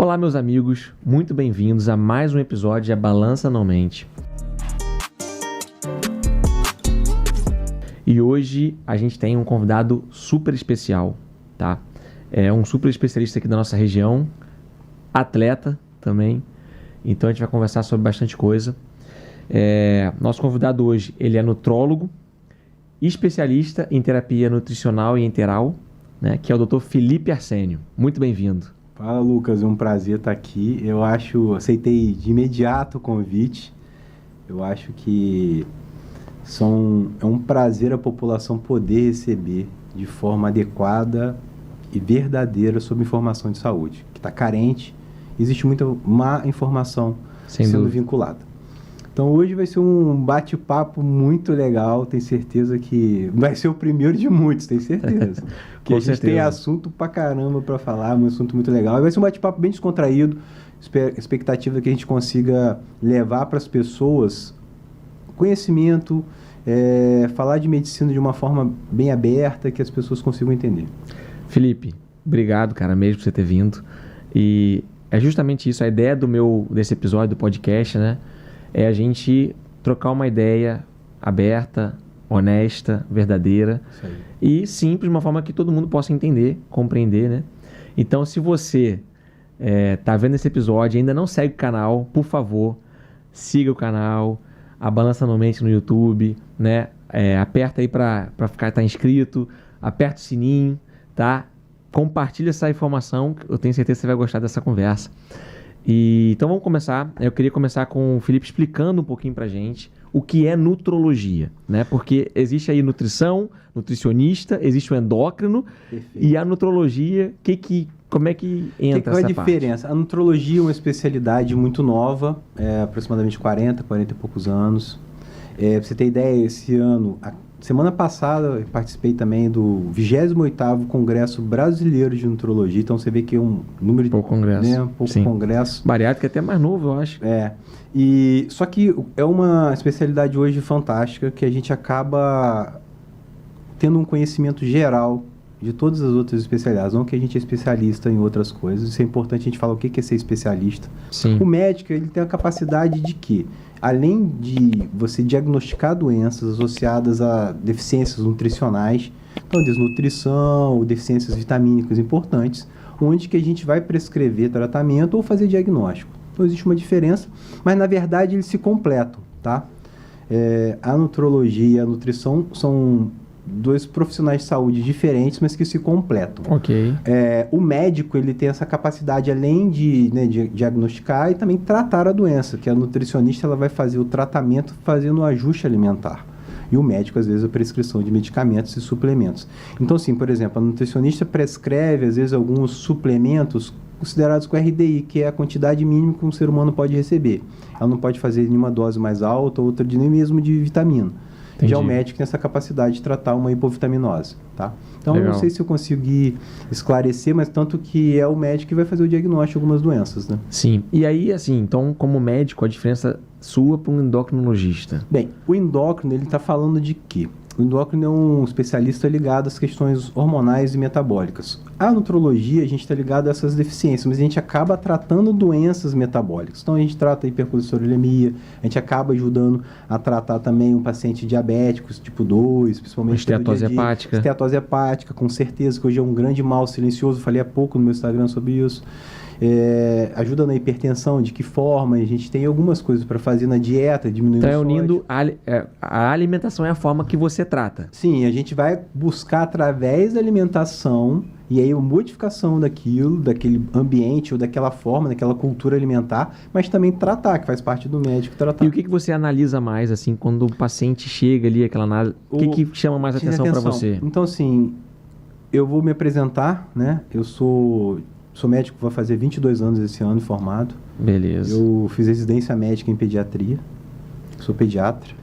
Olá, meus amigos, muito bem-vindos a mais um episódio de A Balança Anualmente. E hoje a gente tem um convidado super especial, tá? É um super especialista aqui da nossa região, atleta também, então a gente vai conversar sobre bastante coisa. Nosso convidado hoje, ele é nutrólogo, especialista em terapia nutricional e enteral, né, que é o Dr. Felipe Arsênio. Muito bem-vindo. Fala, Lucas, é um prazer estar aqui. Aceitei de imediato o convite. Eu acho que é um prazer a população poder receber de forma adequada e verdadeira sobre informação de saúde, que está carente. Existe muita má informação sendo vinculada. Então hoje vai ser um bate-papo muito legal, tenho certeza que vai ser o primeiro de muitos, tenho certeza. Porque a gente tem assunto pra caramba pra falar, um assunto muito legal. E vai ser um bate-papo bem descontraído, expectativa que a gente consiga levar para as pessoas conhecimento, falar de medicina de uma forma bem aberta, que as pessoas consigam entender. Felipe, obrigado, cara, mesmo por você ter vindo. E é justamente isso, a ideia desse episódio do podcast, né? É a gente trocar uma ideia aberta, honesta, verdadeira e simples, de uma forma que todo mundo possa entender, compreender, né? Então, se você tá vendo esse episódio e ainda não segue o canal, por favor, siga o canal, A Balança Anualmente no YouTube, né? Aperta aí para estar inscrito, aperta o sininho, tá? Compartilha essa informação, eu tenho certeza que você vai gostar dessa conversa. Então vamos começar. Eu queria começar com o Felipe explicando um pouquinho pra gente o que é nutrologia, né? Porque existe aí nutrição, nutricionista, existe o endócrino. Perfeito. E a nutrologia, como é que entra essa parte? Qual é a diferença? A nutrologia é uma especialidade muito nova, aproximadamente 40 e poucos anos. Pra você ter ideia, esse ano, semana passada, eu participei também do 28º Congresso Brasileiro de Nutrologia. Então, você vê que é um número pouco congresso. Né? Pouco congresso. Bariátrico é até mais novo, eu acho. Só que é uma especialidade hoje fantástica, que a gente acaba tendo um conhecimento geral de todas as outras especialidades. Não que a gente é especialista em outras coisas. Isso é importante a gente falar o que é ser especialista. Sim. O médico, ele tem a capacidade de que, além de você diagnosticar doenças associadas a deficiências nutricionais, então desnutrição, deficiências vitamínicas importantes, onde que a gente vai prescrever tratamento ou fazer diagnóstico. Então existe uma diferença, mas na verdade eles se completam, tá? A nutrologia e a nutrição são dois profissionais de saúde diferentes, mas que se completam. Ok. O médico, ele tem essa capacidade, além de diagnosticar e também tratar a doença, que a nutricionista ela vai fazer o tratamento fazendo o ajuste alimentar. E o médico, às vezes, a prescrição de medicamentos e suplementos. Então, assim, por exemplo, a nutricionista prescreve, às vezes, alguns suplementos considerados com RDI, que é a quantidade mínima que um ser humano pode receber. Ela não pode fazer nenhuma dose mais alta, outra nem mesmo de vitamina. Entendi. Já o médico tem essa capacidade de tratar uma hipovitaminose, tá? Então, legal. Eu não sei se eu consegui esclarecer, mas tanto que é o médico que vai fazer o diagnóstico de algumas doenças, né? Sim. E aí, assim, então, como médico, a diferença sua para um endocrinologista? Bem, o endócrino, ele está falando de quê? O endócrino é um especialista ligado às questões hormonais e metabólicas. A nutrologia, a gente está ligado a essas deficiências, mas a gente acaba tratando doenças metabólicas. Então, a gente trata a hipercolesterolemia, a gente acaba ajudando a tratar também um paciente diabético, tipo 2, principalmente esteatose hepática. Esteatose hepática, com certeza, que hoje é um grande mal silencioso. Falei há pouco no meu Instagram sobre isso. Ajuda na hipertensão, de que forma? A gente tem algumas coisas para fazer na dieta, diminuindo o sódio. Unindo a alimentação é a forma que você trata. Sim, a gente vai buscar através da alimentação e aí a modificação daquele ambiente ou daquela forma, daquela cultura alimentar, mas também tratar, que faz parte do médico tratar. E o que você analisa mais, assim, quando o paciente chega ali, aquela análise, o que chama mais atenção para você? Então, assim, eu vou me apresentar, né? Eu sou médico, vou fazer 22 anos esse ano formado. Beleza. Eu fiz residência médica em pediatria, sou pediatra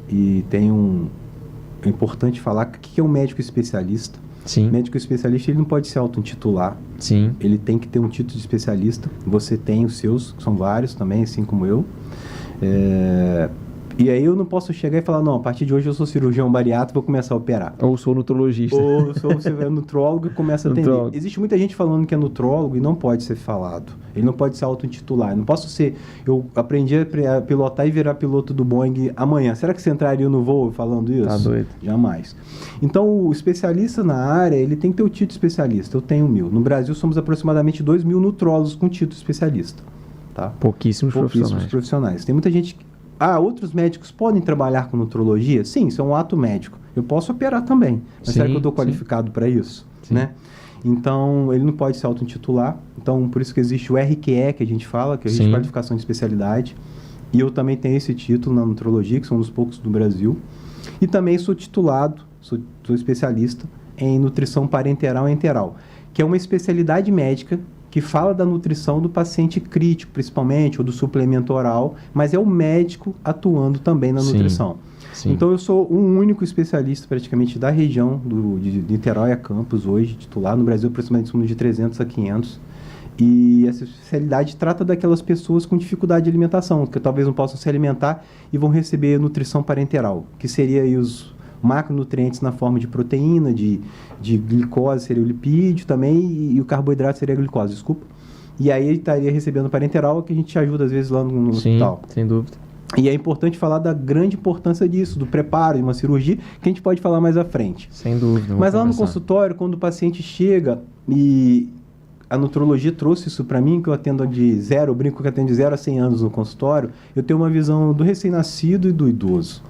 e é importante falar que o que é um médico especialista. Sim. Médico especialista, ele não pode se auto-intitular. Sim. Ele tem que ter um título de especialista. Você tem os seus, que são vários também, assim como eu. E aí eu não posso chegar e falar, não, a partir de hoje eu sou cirurgião bariátrico, vou começar a operar. Ou sou nutrologista. Ou você é nutrólogo e começa a atender. Nutrólogo. Existe muita gente falando que é nutrólogo e não pode ser falado. Ele não pode se auto-intitular. Não posso ser... Eu aprendi a pilotar e virar piloto do Boeing amanhã. Será que você entraria no voo falando isso? Tá doido. Jamais. Então, o especialista na área, ele tem que ter o título especialista. Eu tenho 1.000. No Brasil, somos aproximadamente 2.000 nutrólogos com título especialista. Tá? Pouquíssimos profissionais. Tem muita gente... outros médicos podem trabalhar com nutrologia? Sim, isso é um ato médico. Eu posso operar também. Mas será que eu estou qualificado para isso? Né? Então, ele não pode se auto-intitular. Então, por isso que existe o RQE, que a gente fala, que é a qualificação de especialidade. E eu também tenho esse título na nutrologia, que são um dos poucos do Brasil. E também sou titulado, sou especialista em nutrição parenteral e enteral, que é uma especialidade médica que fala da nutrição do paciente crítico, principalmente, ou do suplemento oral, mas é o médico atuando também na nutrição. Sim. Então, eu sou um único especialista, praticamente, da região de Niterói a Campos, hoje, titular. No Brasil, aproximadamente de 300 a 500. E essa especialidade trata daquelas pessoas com dificuldade de alimentação, que talvez não possam se alimentar e vão receber nutrição parenteral, que seria aí os macronutrientes na forma de proteína, de glicose, seria o lipídio também, e o carboidrato seria a glicose, desculpa. E aí ele estaria recebendo parenteral, que a gente ajuda às vezes lá no hospital. Sem dúvida. E é importante falar da grande importância disso, do preparo de uma cirurgia, que a gente pode falar mais à frente. Sem dúvida. Mas lá no consultório, quando o paciente chega e a nutrologia trouxe isso para mim, que eu atendo eu brinco que atendo de 0 a 100 anos no consultório, eu tenho uma visão do recém-nascido e do idoso.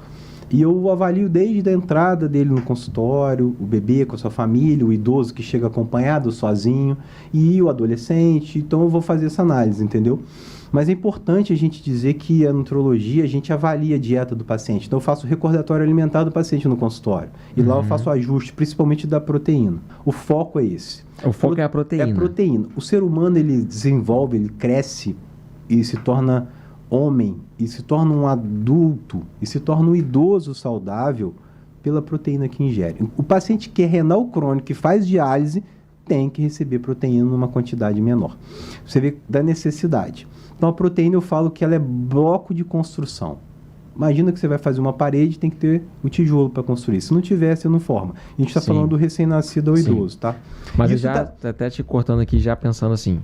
E eu avalio desde a entrada dele no consultório, o bebê com a sua família, o idoso que chega acompanhado, sozinho, e o adolescente. Então eu vou fazer essa análise, entendeu? Mas é importante a gente dizer que a nutrologia, a gente avalia a dieta do paciente. Então eu faço o recordatório alimentar do paciente no consultório. E lá eu faço o ajuste, principalmente da proteína. O foco é esse. O foco é a proteína. É a proteína. O ser humano, ele desenvolve, ele cresce e se torna homem, e se torna um adulto, e se torna um idoso saudável pela proteína que ingere. O paciente que é renal crônico, que faz diálise, tem que receber proteína numa quantidade menor. Você vê da necessidade. Então, a proteína, eu falo que ela é bloco de construção. Imagina que você vai fazer uma parede, tem que ter o tijolo para construir. Se não tiver, você não forma. A gente está falando do recém-nascido ao idoso, tá? Mas até te cortando aqui, já pensando assim,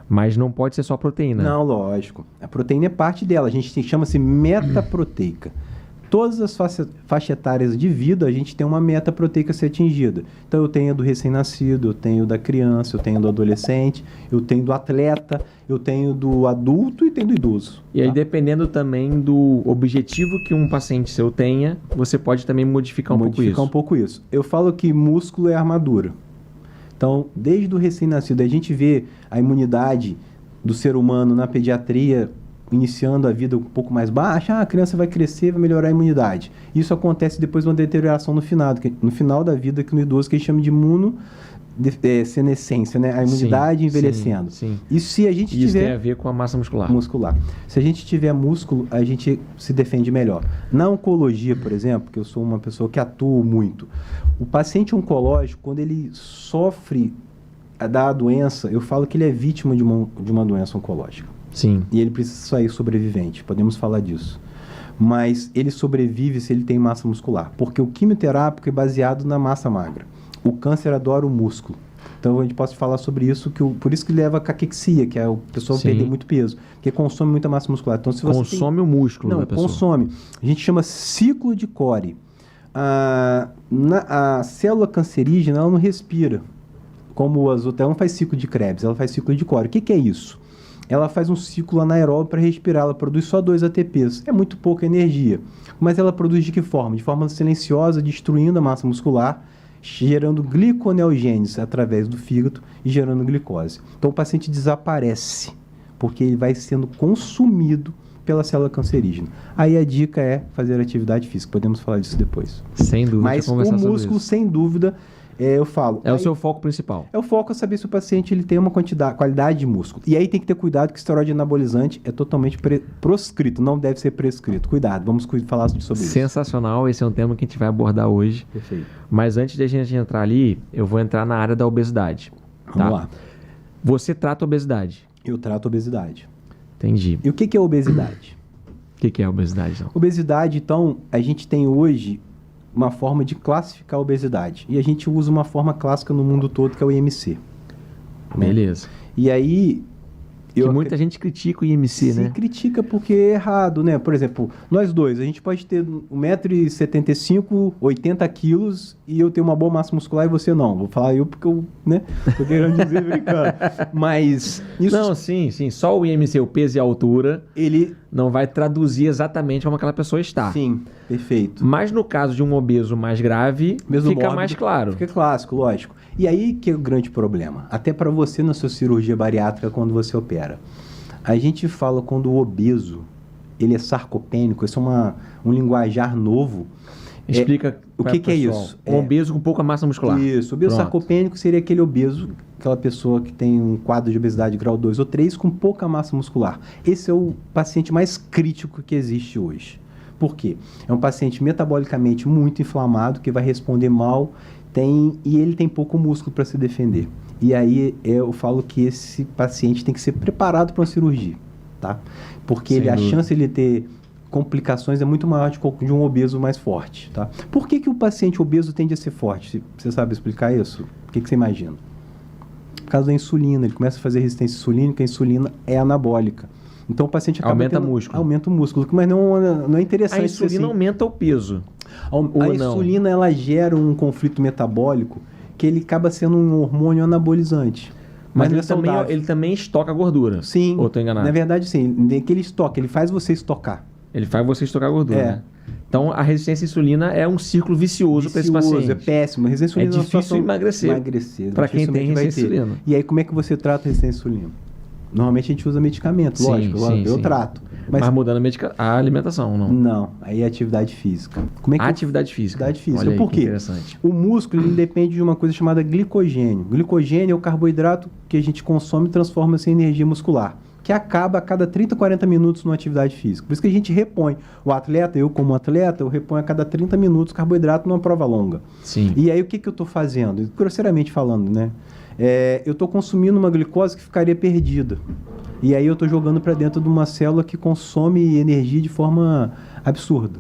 mas não pode ser só proteína. Não, lógico. A proteína é parte dela. A gente chama-se metaproteica. Todas as faixas etárias de vida, a gente tem uma meta proteica a ser atingida. Então, eu tenho do recém-nascido, eu tenho da criança, eu tenho do adolescente, eu tenho do atleta, eu tenho do adulto e tenho do idoso. E aí, dependendo também do objetivo que um paciente seu tenha, você pode também modificar um pouco isso. Eu falo que músculo é armadura. Então, desde o recém-nascido, a gente vê a imunidade do ser humano na pediatria iniciando a vida um pouco mais baixa, a criança vai crescer, vai melhorar a imunidade. Isso acontece depois de uma deterioração no final da vida, que no idoso que a gente chama de imunosenescência, né? A imunidade envelhecendo. Sim. Isso se a gente tiver... Isso tem a ver com a massa muscular. Se a gente tiver músculo, a gente se defende melhor. Na oncologia, por exemplo, que eu sou uma pessoa que atuo muito, o paciente oncológico, quando ele sofre da doença, eu falo que ele é vítima de uma doença oncológica. Sim. E ele precisa sair sobrevivente, podemos falar disso. Mas ele sobrevive se ele tem massa muscular, porque o quimioterápico é baseado na massa magra. O câncer adora o músculo. Então a gente pode falar sobre isso, por isso que leva a caquexia, que é o pessoa perder muito peso, porque consome muita massa muscular. Então, se você consome o músculo da pessoa. Consome. A gente chama ciclo de Core. A célula cancerígena, ela não respira, como as outras. Ela não faz ciclo de Krebs, ela faz ciclo de Core. O que é isso? Ela faz um ciclo anaeróbio para respirar, ela produz só 2 ATPs. É muito pouca energia. Mas ela produz de que forma? De forma silenciosa, destruindo a massa muscular, gerando gliconeogênese através do fígado e gerando glicose. Então o paciente desaparece, porque ele vai sendo consumido pela célula cancerígena. Aí a dica é fazer atividade física. Podemos falar disso depois. Sem dúvida. Mas o músculo, sem dúvida, eu falo... É o seu foco principal. É o foco, é saber se o paciente ele tem uma qualidade de músculo. E aí tem que ter cuidado que o esteroide anabolizante é totalmente proscrito, não deve ser prescrito. Cuidado, vamos falar sobre isso. Sensacional, esse é um tema que a gente vai abordar hoje. Perfeito. Mas antes de a gente entrar ali, eu vou entrar na área da obesidade. Vamos lá. Você trata obesidade? Eu trato obesidade. Entendi. E o que é obesidade? O que é a obesidade, então? Obesidade, então, a gente tem hoje uma forma de classificar a obesidade. E a gente usa uma forma clássica no mundo todo, que é o IMC. Beleza. E aí... Que muita gente critica o IMC, né? Critica porque é errado, né? Por exemplo, nós dois, a gente pode ter 1,75 m, 80 quilos e eu tenho uma boa massa muscular e você não. Vou falar eu porque eu, né? Tô querendo dizer brincando. Mas isso... Não, sim. Só o IMC, o peso e a altura, ele não vai traduzir exatamente como aquela pessoa está. Sim, perfeito. Mas no caso de um obeso mais grave, Mesmo fica mórbido, mais claro. Fica clássico, lógico. E aí que é o grande problema. Até para você na sua cirurgia bariátrica, quando você opera. A gente fala quando o obeso, ele é sarcopênico, isso é um linguajar novo. Explica o que é isso. Um obeso com pouca massa muscular. Isso, obeso sarcopênico seria aquele obeso, aquela pessoa que tem um quadro de obesidade grau 2 ou 3 com pouca massa muscular. Esse é o paciente mais crítico que existe hoje. Por quê? É um paciente metabolicamente muito inflamado, que vai responder mal, e ele tem pouco músculo para se defender. E aí eu falo que esse paciente tem que ser preparado para uma cirurgia, tá? Porque a chance de ele ter complicações é muito maior de um obeso mais forte, tá? Por que o paciente obeso tende a ser forte? Você sabe explicar isso? O que você imagina? Por causa da insulina, ele começa a fazer resistência insulínica, a insulina é anabólica. Então o paciente acaba aumenta o músculo, mas não é interessante. A insulina aumenta o peso. A insulina ela gera um conflito metabólico que ele acaba sendo um hormônio anabolizante. Mas ele também estoca gordura. Sim. Ou tô enganado? Na verdade, sim. Que ele estoca, ele faz você estocar. Ele faz você estocar gordura, né? Então, a resistência à insulina é um círculo vicioso para esse paciente. É péssimo. Resistência à insulina é difícil emagrecer para quem tem resistência à insulina. E aí, como é que você trata a resistência à insulina? Normalmente a gente usa medicamento, lógico. Eu trato. Mas mudando a alimentação, não? Não, aí é atividade física. Atividade física. Atividade física. Olha aí, por quê? Interessante. O músculo ele depende de uma coisa chamada glicogênio. Glicogênio é o carboidrato que a gente consome e transforma-se em energia muscular, que acaba a cada 30, 40 minutos numa atividade física. Por isso que a gente repõe. O atleta, eu como atleta, eu reponho a cada 30 minutos carboidrato numa prova longa. Sim. E aí o que eu estou fazendo? Grosseiramente falando, né? Eu estou consumindo uma glicose que ficaria perdida. E aí eu estou jogando para dentro de uma célula que consome energia de forma absurda.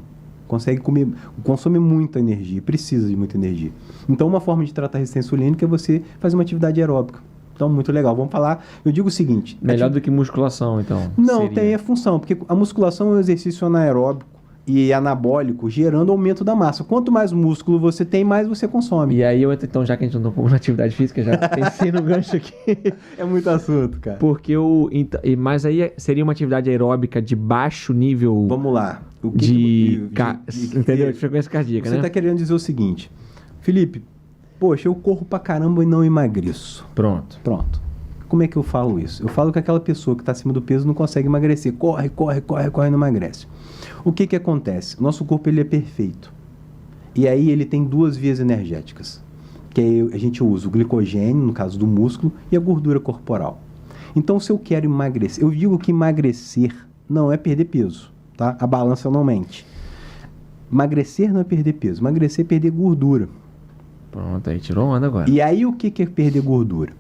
Consome muita energia, precisa de muita energia. Então uma forma de tratar a resistência insulínica é você fazer uma atividade aeróbica. Então, muito legal. Vamos falar, eu digo o seguinte... Melhor do que musculação, então? Não, tem a função, porque a musculação é um exercício anaeróbico e anabólico, gerando aumento da massa. Quanto mais músculo você tem, mais você consome. E aí, então, já que a gente não está um pouco na atividade física, já pensei no gancho aqui. É muito assunto, cara. Porque mas aí seria uma atividade aeróbica de baixo nível... Vamos lá. Entendeu? De frequência cardíaca, né? Você está querendo dizer o seguinte, Felipe, poxa, eu corro pra caramba e não emagreço. Pronto. Como é que eu falo isso? Eu falo que aquela pessoa que está acima do peso não consegue emagrecer. Corre, não emagrece. O que acontece? O nosso corpo ele é perfeito. E aí ele tem duas vias energéticas. Que aí a gente usa o glicogênio, no caso do músculo, e a gordura corporal. Então, se eu quero emagrecer... Eu digo que emagrecer não é perder peso, tá? A balança não mente. Emagrecer não é perder peso. Emagrecer é perder gordura. Pronto, aí tirou onda agora. E aí o que é perder gordura?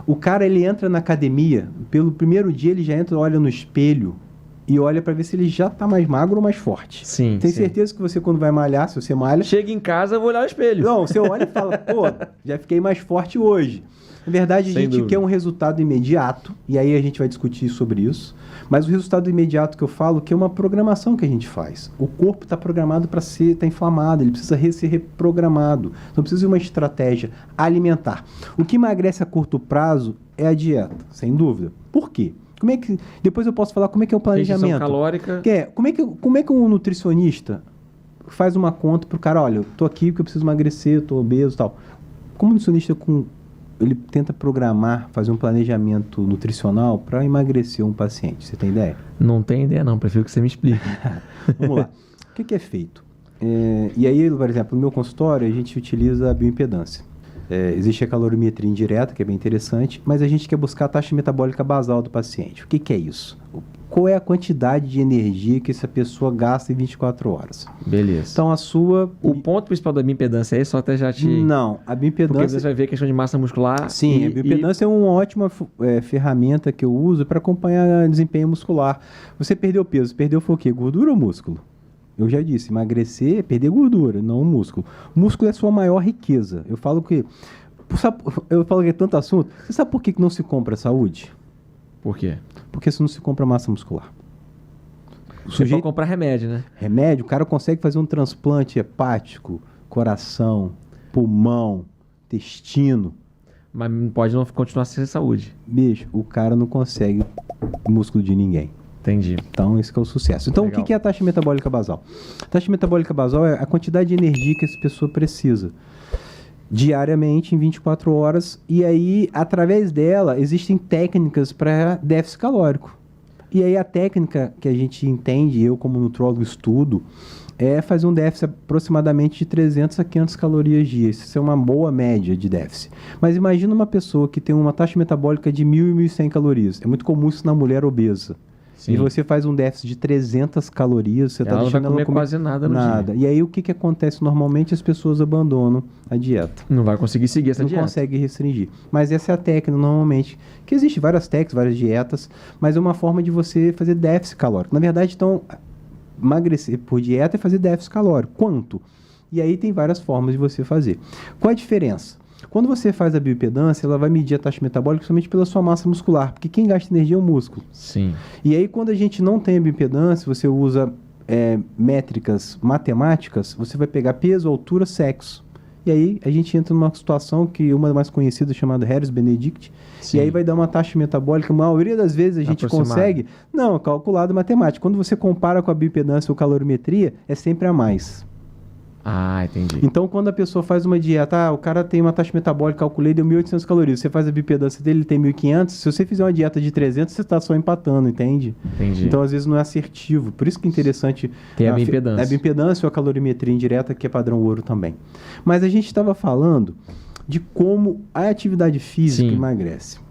O cara, ele entra na academia, pelo primeiro dia ele já entra, olha no espelho e olha pra ver se ele já tá mais magro ou mais forte. Sim. Tem certeza que você, quando vai malhar, se você malha... Chega em casa, eu vou olhar o espelho. Não, você olha e fala, pô, já fiquei mais forte hoje. Na verdade, a gente quer um resultado imediato, e aí a gente vai discutir sobre isso. Mas o resultado imediato que eu falo, que é uma programação que a gente faz. O corpo está programado para estar inflamado, ele precisa ser reprogramado. Então precisa de uma estratégia alimentar. O que emagrece a curto prazo é a dieta, sem dúvida. Por quê? Depois eu posso falar como é que é o planejamento. Restrição calórica. Como é que um nutricionista faz uma conta para o cara, olha, eu tô aqui porque eu preciso emagrecer, eu tô obeso e tal. Como nutricionista ele tenta programar, fazer um planejamento nutricional para emagrecer um paciente. Você tem ideia? Não tenho ideia não, prefiro que você me explique. Vamos lá. O que é feito? E aí, por exemplo, no meu consultório, a gente utiliza a bioimpedância. Existe a calorimetria indireta, que é bem interessante, mas a gente quer buscar a taxa metabólica basal do paciente. O que é isso? qual é a quantidade de energia que essa pessoa gasta em 24 horas. Beleza. Então, a sua... O ponto principal da bioimpedância é esse, só até já te... Não, a Porque bioimpedância... você vai ver a questão de massa muscular. Sim, a bioimpedância é uma ótima ferramenta que eu uso para acompanhar desempenho muscular. Você perdeu peso, perdeu foi o quê? Gordura ou músculo? Eu já disse, emagrecer é perder gordura, não músculo. O músculo é a sua maior riqueza. Eu falo que é tanto assunto. Você sabe por que não se compra saúde? Por quê? Porque se não se compra massa muscular. Você pode comprar remédio, né? Remédio, o cara consegue fazer um transplante hepático, coração, pulmão, intestino. Mas pode não continuar sem saúde. Bicho, o cara não consegue músculo de ninguém. Entendi. Então, esse que é o sucesso. Então, Legal. o que é a taxa metabólica basal? A taxa metabólica basal é a quantidade de energia que essa pessoa precisa diariamente, em 24 horas. E aí, através dela, existem técnicas para déficit calórico. E aí, a técnica que a gente entende, eu como nutrólogo estudo, é fazer um déficit aproximadamente de 300 a 500 calorias dia. Isso é uma boa média de déficit. Mas imagina uma pessoa que tem uma taxa metabólica de 1.000 e 1.100 calorias. É muito comum isso na mulher obesa. Sim. E você faz um déficit de 300 calorias, você está deixando ela comer quase nada no dia. E aí o que acontece? Normalmente as pessoas abandonam a dieta. Não vai conseguir seguir essa dieta. Não consegue restringir. Mas essa é a técnica, normalmente. Que existe várias técnicas, várias dietas, mas é uma forma de você fazer déficit calórico. Na verdade, então, emagrecer por dieta é fazer déficit calórico. Quanto? E aí tem várias formas de você fazer. Qual a diferença? Quando você faz a bioimpedância, ela vai medir a taxa metabólica somente pela sua massa muscular, porque quem gasta energia é o músculo. Sim. E aí, quando a gente não tem a bioimpedância, você usa métricas matemáticas, você vai pegar peso, altura, sexo. E aí, a gente entra numa situação que uma mais conhecida, chamada Harris-Benedict, e aí vai dar uma taxa metabólica, a maioria das vezes a gente consegue... Não, calculado matemático. Quando você compara com a bioimpedância ou calorimetria, é sempre a mais. Ah, entendi. Então, quando a pessoa faz uma dieta, o cara tem uma taxa metabólica, calculei, deu 1.800 calorias. Você faz a bioimpedância dele, ele tem 1.500. Se você fizer uma dieta de 300, você está só empatando, entende? Entendi. Então, às vezes, não é assertivo. Por isso que é interessante... Tem a bioimpedância. A bioimpedância ou a calorimetria indireta, que é padrão ouro também. Mas a gente estava falando de como a atividade física emagrece.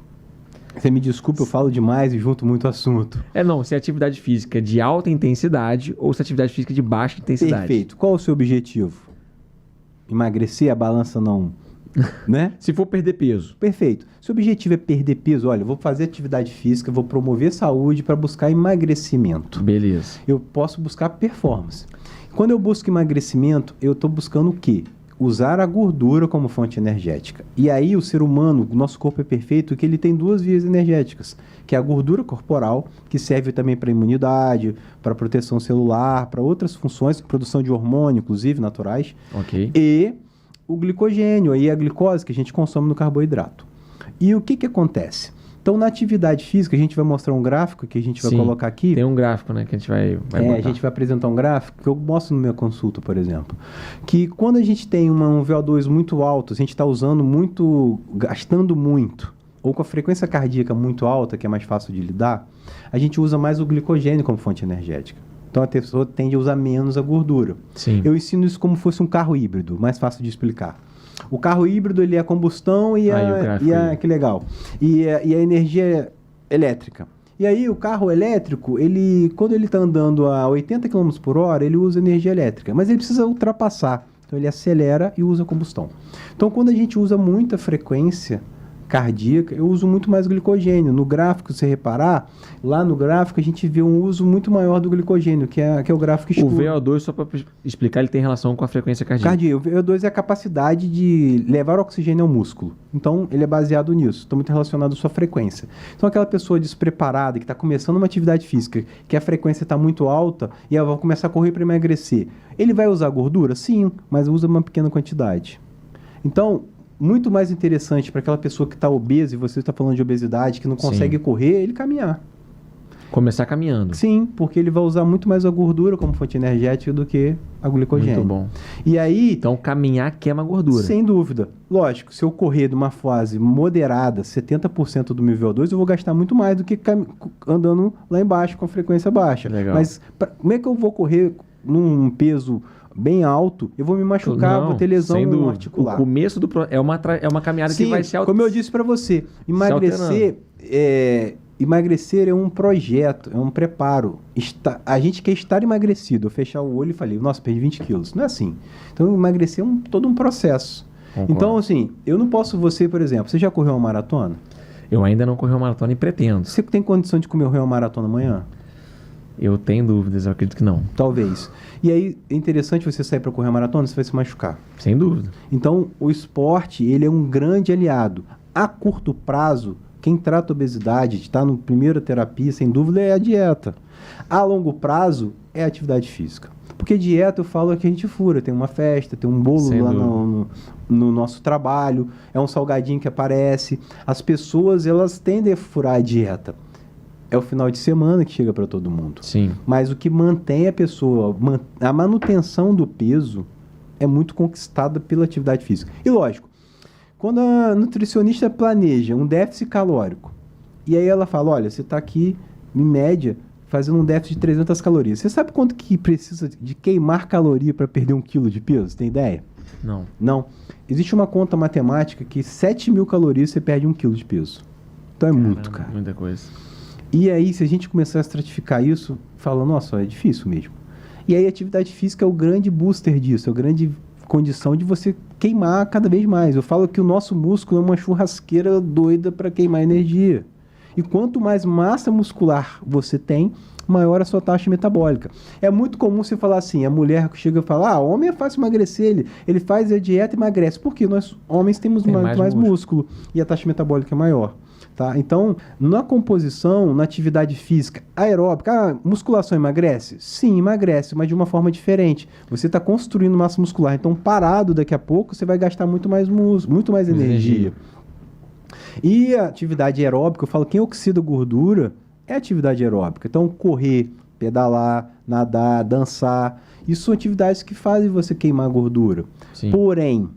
Você me desculpa, eu falo demais e junto muito assunto. Não, se é atividade física de alta intensidade ou se é atividade física de baixa intensidade. Perfeito. Qual o seu objetivo? Emagrecer, a balança não... né? Se for perder peso. Perfeito. Se o objetivo é perder peso, olha, eu vou fazer atividade física, vou promover saúde para buscar emagrecimento. Beleza. Eu posso buscar performance. Quando eu busco emagrecimento, eu estou buscando o quê? Usar a gordura como fonte energética. E aí o ser humano, o nosso corpo é perfeito, que ele tem duas vias energéticas, que é a gordura corporal, que serve também para imunidade, para proteção celular, para outras funções, produção de hormônio, inclusive, naturais. Ok. E o glicogênio, aí a glicose que a gente consome no carboidrato. E o que acontece? Então, na atividade física, a gente vai mostrar um gráfico que a gente vai colocar aqui. Tem um gráfico, né, que a gente vai botar. A gente vai apresentar um gráfico que eu mostro na minha consulta, por exemplo. Que quando a gente tem um VO2 muito alto, a gente está usando muito, gastando muito, ou com a frequência cardíaca muito alta, que é mais fácil de lidar, a gente usa mais o glicogênio como fonte energética. Então, a pessoa tende a usar menos a gordura. Sim. Eu ensino isso como fosse um carro híbrido, mais fácil de explicar. O carro híbrido, ele é a combustão que legal. E a energia elétrica. E aí, o carro elétrico, quando ele está andando a 80 km por hora, ele usa energia elétrica. Mas ele precisa ultrapassar. Então, ele acelera e usa combustão. Então, quando a gente usa muita frequência cardíaca, eu uso muito mais glicogênio. No gráfico, se você reparar, lá no gráfico a gente vê um uso muito maior do glicogênio, que é o gráfico escuro. O VO2, só para explicar, ele tem relação com a frequência cardíaca. O VO2 é a capacidade de levar oxigênio ao músculo. Então, ele é baseado nisso. Está muito relacionado à sua frequência. Então, aquela pessoa despreparada, que está começando uma atividade física, que a frequência está muito alta, e ela vai começar a correr para emagrecer. Ele vai usar gordura? Sim, mas usa uma pequena quantidade. Então, muito mais interessante para aquela pessoa que está obesa, e você está falando de obesidade, que não consegue correr, ele caminhar. Começar caminhando. Sim, porque ele vai usar muito mais a gordura como fonte energética do que a glicogênio. Muito bom. E aí... Então, caminhar queima gordura. Sem dúvida. Lógico, se eu correr de uma fase moderada, 70% do meu VO2, eu vou gastar muito mais do que andando lá embaixo com a frequência baixa. Legal. Mas como é que eu vou correr num peso bem alto, eu vou me machucar, vou ter lesão articular. O começo é uma caminhada que vai se como eu disse para você, emagrecer emagrecer é um projeto, é um preparo. A gente quer estar emagrecido. Eu fechar o olho e falei, nossa, perdi 20 quilos. Não é assim. Então, emagrecer é todo um processo. Concordo. Então, assim, eu não posso, você, por exemplo, você já correu uma maratona? Eu ainda não corri uma maratona e pretendo. Você tem condição de correr uma maratona amanhã? Eu tenho dúvidas, eu acredito que não. Talvez. E aí, é interessante você sair para correr uma maratona, você vai se machucar. Sem dúvida. Então, o esporte, ele é um grande aliado. A curto prazo, quem trata obesidade, está no primeira terapia, sem dúvida, é a dieta. A longo prazo, é a atividade física. Porque dieta, eu falo que a gente fura. Tem uma festa, tem um bolo Sem lá dúvida. no nosso trabalho, é um salgadinho que aparece. As pessoas, elas tendem a furar a dieta. É o final de semana que chega para todo mundo. Sim. Mas o que mantém a pessoa, a manutenção do peso é muito conquistada pela atividade física. E lógico, quando a nutricionista planeja um déficit calórico, e aí ela fala, olha, você está aqui, em média, fazendo um déficit de 300 calorias. Você sabe quanto que precisa de queimar caloria para perder 1 quilo de peso? Você tem ideia? Não. Não. Existe uma conta matemática que 7.000 calorias você perde 1 quilo de peso. Então é muito, cara. Muita coisa. E aí, se a gente começar a estratificar isso, fala, nossa, é difícil mesmo. E aí, a atividade física é o grande booster disso, é a grande condição de você queimar cada vez mais. Eu falo que o nosso músculo é uma churrasqueira doida para queimar energia. E quanto mais massa muscular você tem, maior a sua taxa metabólica. É muito comum você falar assim, a mulher que chega e fala, homem é fácil emagrecer, ele faz a dieta e emagrece. Por quê? Nós, homens, temos mais músculo e a taxa metabólica é maior. Tá? Então, na composição, na atividade física aeróbica, musculação emagrece? Sim, emagrece, mas de uma forma diferente. Você está construindo massa muscular, então parado daqui a pouco, você vai gastar muito mais energia. E a atividade aeróbica, eu falo, quem oxida gordura é atividade aeróbica. Então, correr, pedalar, nadar, dançar, isso são atividades que fazem você queimar gordura. Sim. Porém,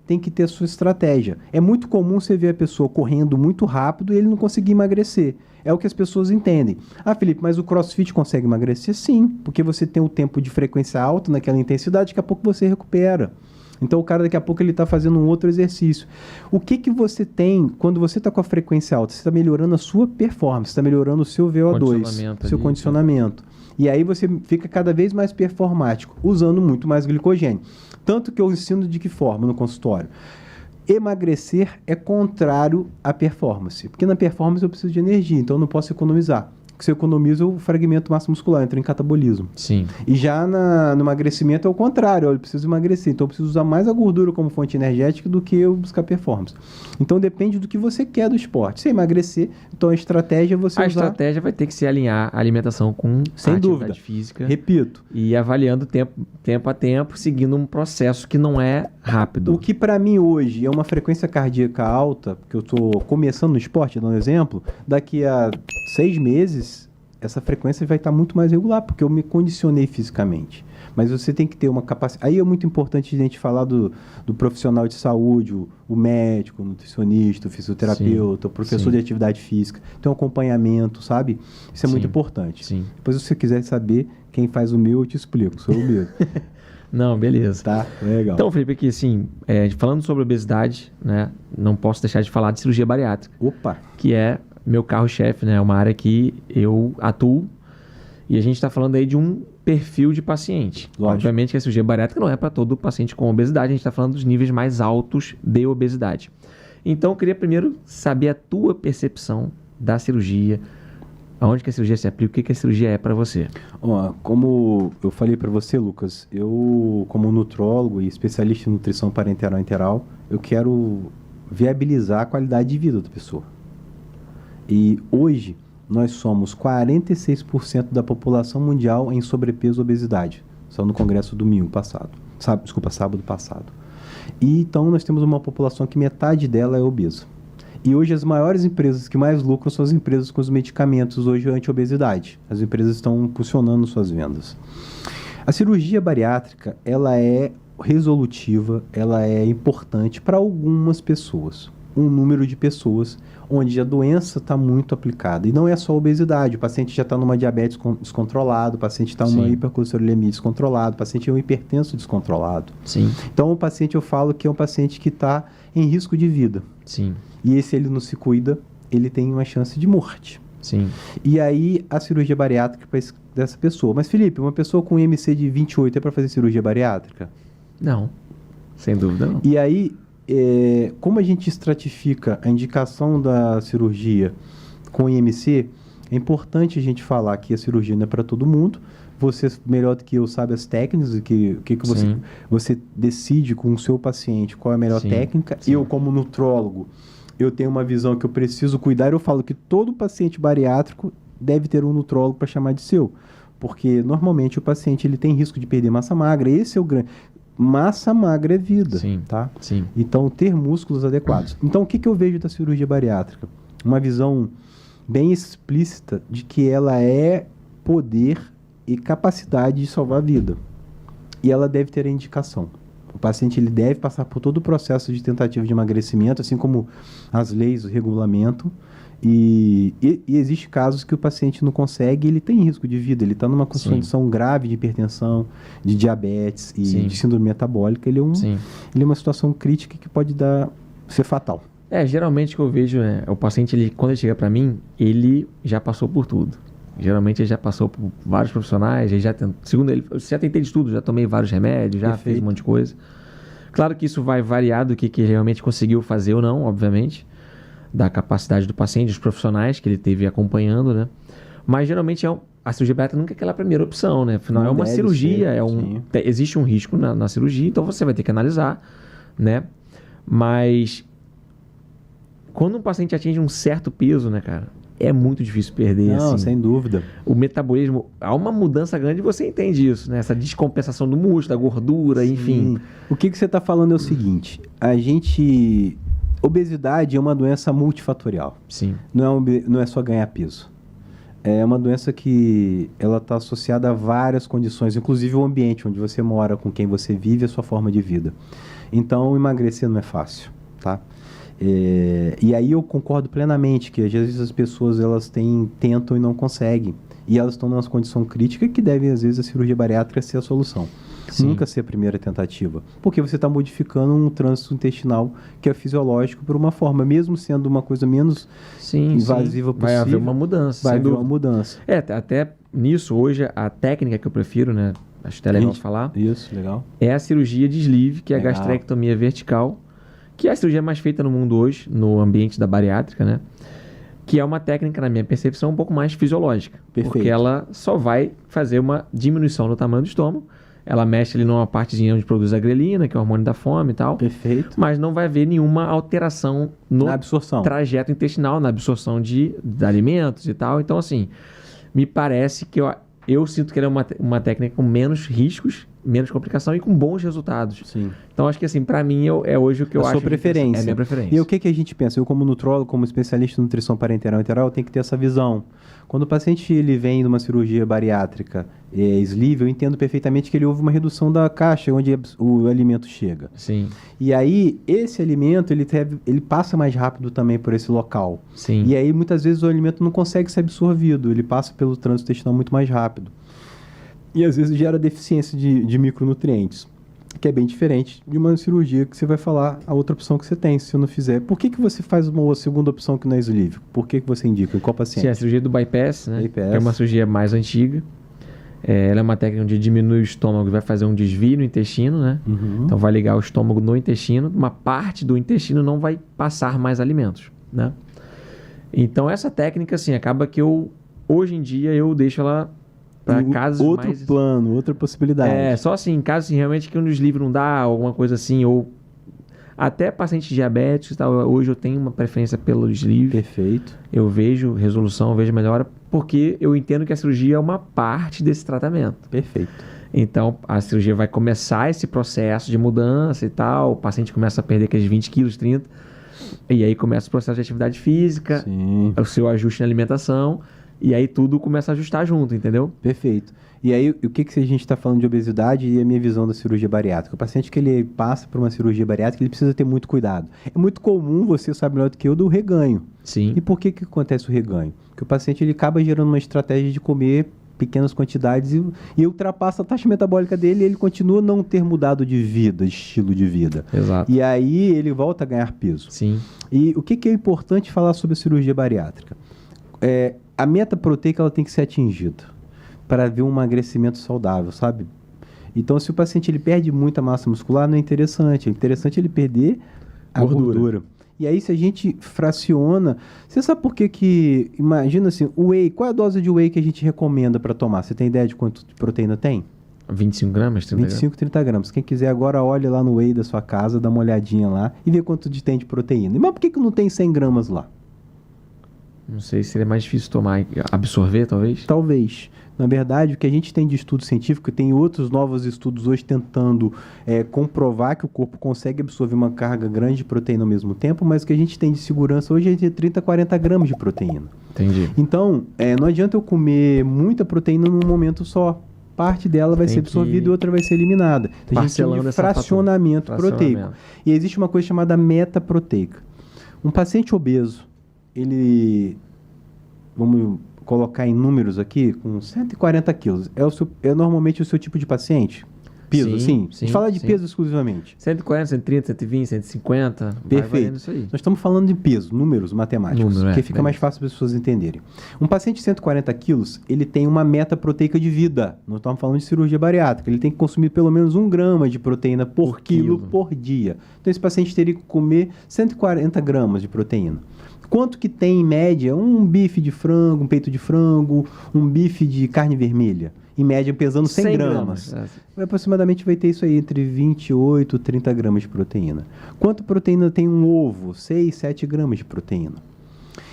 tem que ter a sua estratégia. É muito comum você ver a pessoa correndo muito rápido e ele não conseguir emagrecer. É o que as pessoas entendem. Ah, Felipe, mas o CrossFit consegue emagrecer? Sim, porque você tem o tempo de frequência alta naquela intensidade, daqui a pouco você recupera. Então o cara daqui a pouco ele está fazendo um outro exercício. O que você tem quando você está com a frequência alta? Você está melhorando a sua performance, está melhorando o seu VO2, seu condicionamento. E aí você fica cada vez mais performático, usando muito mais glicogênio. Tanto que eu ensino de que forma no consultório? Emagrecer é contrário à performance. Porque na performance eu preciso de energia, então eu não posso economizar. Se eu economizo, o fragmento massa muscular entra em catabolismo. Sim. E já no emagrecimento é o contrário. Eu preciso emagrecer, então eu preciso usar mais a gordura como fonte energética do que eu buscar performance. Então depende do que você quer do esporte. Se emagrecer, então a estratégia é você usar... A estratégia vai ter que se alinhar a alimentação com sem a dúvida. atividade física. Repito. E avaliando tempo a tempo, seguindo um processo que não é rápido. O que para mim hoje é uma frequência cardíaca alta, porque eu estou começando no esporte, dando um exemplo, daqui a 6 meses, essa frequência vai estar muito mais regular, porque eu me condicionei fisicamente. Mas você tem que ter uma capacidade... Aí é muito importante a gente falar do profissional de saúde, o médico, o nutricionista, o fisioterapeuta, o professor de atividade física. Tem um acompanhamento, sabe? Isso é muito importante. Sim. Depois, se você quiser saber quem faz o meu, eu te explico. Sou eu mesmo. Não, beleza. Tá, legal. Então, Felipe, aqui, assim, falando sobre obesidade, né, não posso deixar de falar de cirurgia bariátrica. Opa! Que é meu carro-chefe, né? É uma área que eu atuo. E a gente está falando aí de um perfil de paciente. Lógico. Obviamente que a cirurgia bariátrica não é para todo paciente com obesidade. A gente está falando dos níveis mais altos de obesidade. Então, eu queria primeiro saber a tua percepção da cirurgia. Aonde que a cirurgia se aplica? O que a cirurgia é para você? Como eu falei para você, Lucas, eu, como nutrólogo e especialista em nutrição parenteral e enteral, eu quero viabilizar a qualidade de vida da pessoa. E hoje, nós somos 46% da população mundial em sobrepeso e obesidade. Só no congresso domingo passado. Sábado passado. E então, nós temos uma população que metade dela é obesa. E hoje, as maiores empresas que mais lucram são as empresas com os medicamentos hoje anti-obesidade. As empresas estão impulsionando suas vendas. A cirurgia bariátrica, ela é resolutiva, ela é importante para algumas pessoas. Um número de pessoas onde a doença está muito aplicada. E não é só a obesidade. O paciente já está numa diabetes descontrolado, o paciente está numa hipercolesterolemia descontrolado, o paciente é um hipertenso descontrolado. Sim. Então, o paciente, eu falo que é um paciente que está em risco de vida. Sim. E se ele não se cuida, ele tem uma chance de morte. Sim. E aí a cirurgia bariátrica dessa pessoa. Mas, Felipe, uma pessoa com IMC de 28 é para fazer cirurgia bariátrica? Não, sem dúvida não. E aí, como a gente estratifica a indicação da cirurgia com IMC, é importante a gente falar que a cirurgia não é para todo mundo. Você, melhor do que eu, sabe as técnicas, que você decide com o seu paciente qual é a melhor técnica. Sim. Eu, como nutrólogo, eu tenho uma visão que eu preciso cuidar. Eu falo que todo paciente bariátrico deve ter um nutrólogo para chamar de seu. Porque, normalmente, o paciente ele tem risco de perder massa magra. Esse é o grande... Massa magra é vida, tá? Sim. Então, ter músculos adequados. Então, o que eu vejo da cirurgia bariátrica? Uma visão bem explícita de que ela é poder e capacidade de salvar a vida. E ela deve ter a indicação. O paciente ele deve passar por todo o processo de tentativa de emagrecimento, assim como as leis, o regulamento. E existe casos que o paciente não consegue e ele tem risco de vida. Ele está numa condição grave de hipertensão, de diabetes e de síndrome metabólica. Ele é uma situação crítica que pode ser fatal. Geralmente o que eu vejo o paciente, quando ele chega para mim, ele já passou por tudo. Geralmente ele já passou por vários profissionais, segundo ele, eu já tentei de tudo, já tomei vários remédios, já fiz um monte de coisa. Claro que isso vai variar do que realmente conseguiu fazer ou não, obviamente, da capacidade do paciente, dos profissionais que ele teve acompanhando, né? Mas geralmente a cirurgia bariátrica nunca é aquela primeira opção, né? Afinal, é uma cirurgia, existe um risco na cirurgia, então você vai ter que analisar, né? Mas quando um paciente atinge um certo peso, né, cara? É muito difícil perder, Não, sem dúvida. O metabolismo, há uma mudança grande e você entende isso, né? Essa descompensação do músculo, da gordura, enfim. O que você está falando é o seguinte, obesidade é uma doença multifatorial. Sim. Não é só ganhar peso. É uma doença que ela está associada a várias condições, inclusive o ambiente onde você mora, com quem você vive, a sua forma de vida. Então, emagrecer não é fácil, tá? E aí eu concordo plenamente que às vezes as pessoas elas tentam e não conseguem. E elas estão numa condição crítica que deve, às vezes, a cirurgia bariátrica ser a solução. Nunca ser a primeira tentativa. Porque você está modificando um trânsito intestinal que é fisiológico por uma forma, mesmo sendo uma coisa menos invasiva possível. Vai haver uma mudança. Vai haver uma mudança. Até nisso, hoje, a técnica que eu prefiro, né? Acho até legal falar. Isso, legal. É a cirurgia de sleeve, que é a gastrectomia vertical, que é a cirurgia mais feita no mundo hoje, no ambiente da bariátrica, né? Que é uma técnica, na minha percepção, um pouco mais fisiológica. Perfeito. Porque ela só vai fazer uma diminuição no tamanho do estômago. Ela mexe ali numa partezinha onde produz a grelina, que é o hormônio da fome e tal. Perfeito. Mas não vai haver nenhuma alteração no trajeto intestinal, na absorção de alimentos e tal. Então, assim, me parece que eu sinto que ela é uma técnica com menos riscos, menos complicação e com bons resultados. Sim. Então, acho que assim, para mim, é hoje o que eu acho. A sua preferência. É a minha preferência. E o que a gente pensa? Eu, como nutrólogo, como especialista em nutrição parenteral e enteral, eu tenho que ter essa visão. Quando o paciente ele vem de uma cirurgia bariátrica sleeve, eu entendo perfeitamente que houve uma redução da caixa onde o alimento chega. Sim. E aí, esse alimento, ele passa mais rápido também por esse local. Sim. E aí, muitas vezes, o alimento não consegue ser absorvido, ele passa pelo trânsito intestinal muito mais rápido. E às vezes gera deficiência de micronutrientes, que é bem diferente de uma cirurgia que você vai falar a outra opção que você tem, se você não fizer. Por que você faz uma segunda opção que não é sleeve? Por que você indica? Em qual paciente? Sim, a cirurgia do bypass, né? É uma cirurgia mais antiga. Ela é uma técnica onde diminui o estômago e vai fazer um desvio no intestino, né? Uhum. Então vai ligar o estômago no intestino. Uma parte do intestino não vai passar mais alimentos, né? Então essa técnica, assim, acaba que hoje em dia, eu deixo ela para casos outro plano, outra possibilidade. Só assim, casos assim, realmente que um sleeve não dá, alguma coisa assim, ou até pacientes diabéticos e tal, hoje eu tenho uma preferência pelo sleeve. Perfeito. Eu vejo resolução, eu vejo melhora, porque eu entendo que a cirurgia é uma parte desse tratamento. Perfeito. Então, a cirurgia vai começar esse processo de mudança e tal, o paciente começa a perder aqueles 20 quilos, 30, e aí começa o processo de atividade física, o seu ajuste na alimentação, e aí tudo começa a ajustar junto, entendeu? Perfeito. E aí, o que a gente está falando de obesidade e a minha visão da cirurgia bariátrica? O paciente que ele passa por uma cirurgia bariátrica, ele precisa ter muito cuidado. É muito comum, você sabe melhor do que eu, do reganho. Sim. E por que acontece o reganho? Porque o paciente ele acaba gerando uma estratégia de comer pequenas quantidades e ultrapassa a taxa metabólica dele e ele continua a não ter mudado de vida, de estilo de vida. Exato. E aí ele volta a ganhar peso. Sim. E o que é importante falar sobre a cirurgia bariátrica? a meta proteica ela tem que ser atingida para ver um emagrecimento saudável, sabe? Então, se o paciente ele perde muita massa muscular, não é interessante. É interessante ele perder a gordura. E aí, se a gente fraciona... Você sabe por que... Imagina assim, o whey... Qual é a dose de whey que a gente recomenda para tomar? Você tem ideia de quanto de proteína tem? 25 gramas? 30 25, 30 gramas. Quem quiser agora, olhe lá no whey da sua casa, dá uma olhadinha lá e vê quanto tem de proteína. Mas por que não tem 100 gramas lá? Não sei, seria mais difícil tomar, absorver, talvez? Talvez. Na verdade, o que a gente tem de estudo científico, tem outros novos estudos hoje tentando comprovar que o corpo consegue absorver uma carga grande de proteína ao mesmo tempo, mas o que a gente tem de segurança hoje é de 30 a 40 gramas de proteína. Entendi. Então, não adianta eu comer muita proteína num momento só. Parte dela vai ser absorvida e outra vai ser eliminada. Então, a gente tem um fracionamento proteico. E existe uma coisa chamada meta proteica. Um paciente obeso, ele... Vamos colocar em números aqui, com 140 quilos. É normalmente o seu tipo de paciente? Peso, sim. A gente fala de peso exclusivamente. 140, 130, 120, 150. Perfeito. Isso aí. Nós estamos falando de peso, números matemáticos, porque fica mais fácil para as pessoas entenderem. Um paciente de 140 quilos, ele tem uma meta proteica de vida. Nós estamos falando de cirurgia bariátrica. Ele tem que consumir pelo menos 1 grama de proteína por quilo por dia. Então, esse paciente teria que comer 140 gramas de proteína. Quanto que tem, em média, um bife de frango, um peito de frango, um bife de carne vermelha? Em média, pesando 100 gramas. Aproximadamente vai ter isso aí, entre 28 e 30 gramas de proteína. Quanto proteína tem um ovo? 6, 7 gramas de proteína.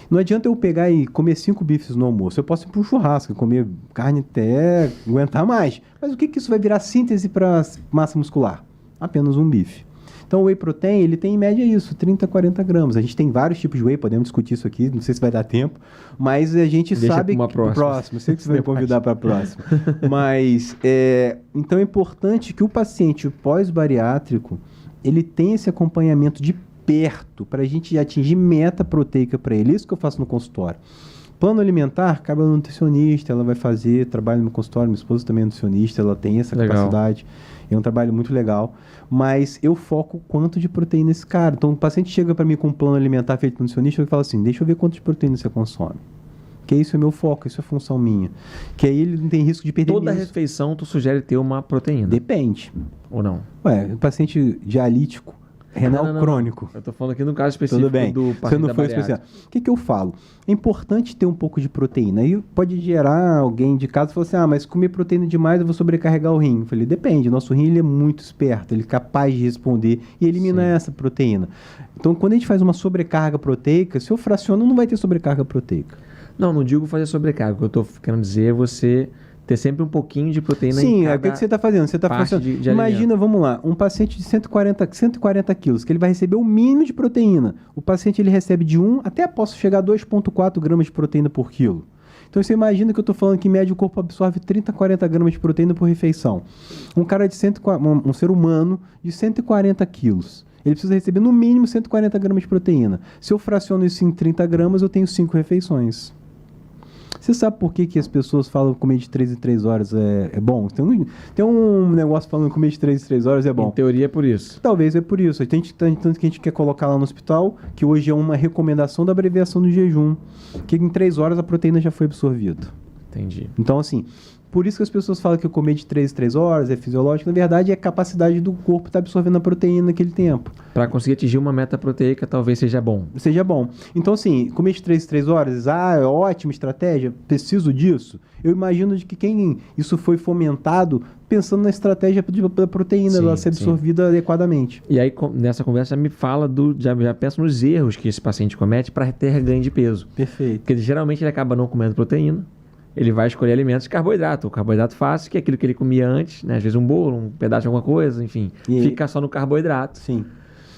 Não adianta eu pegar e comer 5 bifes no almoço. Eu posso ir para um churrasco, comer carne até aguentar mais. Mas o que isso vai virar síntese para massa muscular? Apenas um bife. Então, o whey protein, ele tem em média isso, 30 a 40 gramas. A gente tem vários tipos de whey, podemos discutir isso aqui, não sei se vai dar tempo, mas a gente sabe... Deixa para uma próxima. Sei que você vai me convidar para a próxima. Mas, então é importante que o paciente pós-bariátrico, ele tenha esse acompanhamento de perto, para a gente atingir meta proteica para ele. Isso que eu faço no consultório. Plano alimentar, cabe ao nutricionista, ela vai fazer trabalho no consultório, minha esposa também é nutricionista, ela tem essa capacidade. É um trabalho muito legal, mas eu foco quanto de proteína esse cara. Então, o paciente chega para mim com um plano alimentar feito por nutricionista e fala assim, deixa eu ver quanto de proteína você consome. Que isso é meu foco, isso é função minha. Que aí ele não tem risco de perder Toda refeição tu sugere ter uma proteína? Depende. Ou não? O paciente dialítico, renal crônico. Eu tô falando aqui no caso específico. Tudo bem. Do você não foi especial. O que eu falo? É importante ter um pouco de proteína. Aí pode gerar alguém de casa e falar assim, mas comer proteína demais eu vou sobrecarregar o rim. Eu falei, depende. Nosso rim ele é muito esperto, ele é capaz de responder e eliminar essa proteína. Então, quando a gente faz uma sobrecarga proteica, se eu fraciono, não vai ter sobrecarga proteica. Não digo fazer sobrecarga. O que eu tô querendo dizer é você... ter sempre um pouquinho de proteína em cada o que você está fazendo? Você está fazendo. Imagina, vamos lá, um paciente de 140 quilos, que ele vai receber o mínimo de proteína. O paciente ele recebe de 1 até posso chegar a 2,4 gramas de proteína por quilo. Então você imagina que eu estou falando que em média o corpo absorve 30 a 40 gramas de proteína por refeição. Um cara de um ser humano de 140 quilos. Ele precisa receber no mínimo 140 gramas de proteína. Se eu fraciono isso em 30 gramas, eu tenho 5 refeições. Você sabe por que as pessoas falam que comer de 3 em 3 horas é bom? Tem um negócio falando que comer de 3 em 3 horas é bom. Em teoria é por isso. Talvez é por isso. Tanto que a gente quer colocar lá no hospital, que hoje é uma recomendação da abreviação do jejum, que em 3 horas a proteína já foi absorvida. Entendi. Então, assim, por isso que as pessoas falam que comer de 3 em 3 horas é fisiológico. Na verdade, é a capacidade do corpo estar absorvendo a proteína naquele tempo. Para conseguir atingir uma meta proteica, talvez seja bom. Seja bom. Então, assim, comer de 3 em 3 horas, é ótima estratégia, preciso disso. Eu imagino de que isso foi fomentado pensando na estratégia da proteína, ela ser absorvida adequadamente. E aí, nessa conversa, me fala já penso nos erros que esse paciente comete para ter ganho de peso. Perfeito. Porque geralmente ele acaba não comendo proteína. Ele vai escolher alimentos de carboidrato. O carboidrato fácil, que é aquilo que ele comia antes, né? Às vezes um bolo, um pedaço de alguma coisa, enfim. Fica só no carboidrato. Sim.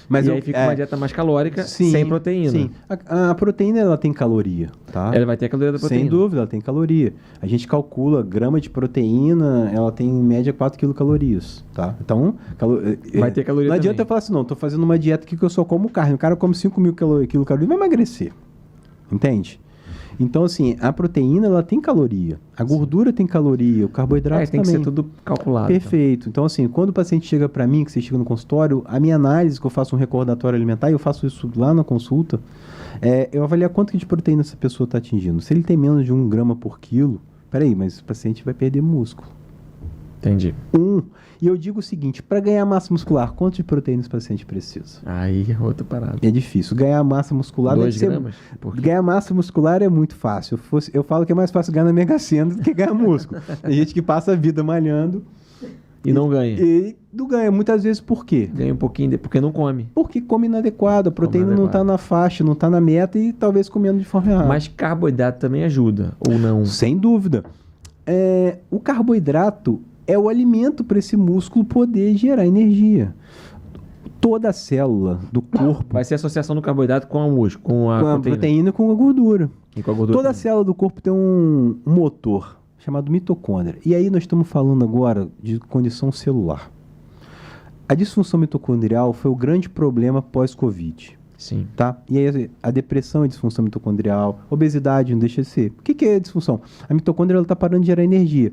Mas aí fica uma dieta mais calórica, sem proteína. Sim. A proteína, ela tem caloria, tá? Ela vai ter a caloria da proteína. Sem dúvida, ela tem caloria. A gente calcula, grama de proteína, ela tem em média 4 quilocalorias, tá? Então, vai ter caloria não também. adianta eu falar assim, não, tô fazendo uma dieta aqui que eu só como carne. O cara come 5.000 quilocalorias, vai emagrecer. Entende? Então, assim, a proteína, ela tem caloria. A gordura tem caloria, o carboidrato tem também. que ser tudo calculado. Perfeito. Então, assim, quando o paciente chega para mim, que você chega no consultório, a minha análise, que eu faço um recordatório alimentar, e eu faço isso lá na consulta, eu avaliar quanto de proteína essa pessoa está atingindo. Se ele tem menos de 1 grama por quilo, peraí, mas o paciente vai perder músculo. Entendi. E eu digo o seguinte, para ganhar massa muscular, quanto de proteína esse paciente precisa? Aí é outra parada. É difícil. Ganhar massa muscular... 2 gramas? Ganhar massa muscular é muito fácil. Eu falo que é mais fácil ganhar na Mega Sena do que ganhar músculo. Tem gente que passa a vida malhando... E não ganha. E não ganha. Muitas vezes por quê? Ganha um pouquinho, porque não come. Porque come inadequado. A proteína não está na faixa, não está na meta e talvez comendo de forma errada. Mas carboidrato também ajuda, ou não? Sem dúvida. O carboidrato é o alimento para esse músculo poder gerar energia. Toda célula do corpo... Vai ser a associação do carboidrato com o músculo, com a proteína e com a gordura. E com a gordura Toda também. célula do corpo tem um motor chamado mitocôndria. E aí nós estamos falando agora de condição celular. A disfunção mitocondrial foi o grande problema pós-Covid. Sim. Tá? E aí a depressão é disfunção mitocondrial, obesidade não deixa de ser. O que é disfunção? A mitocôndria está parando de gerar energia.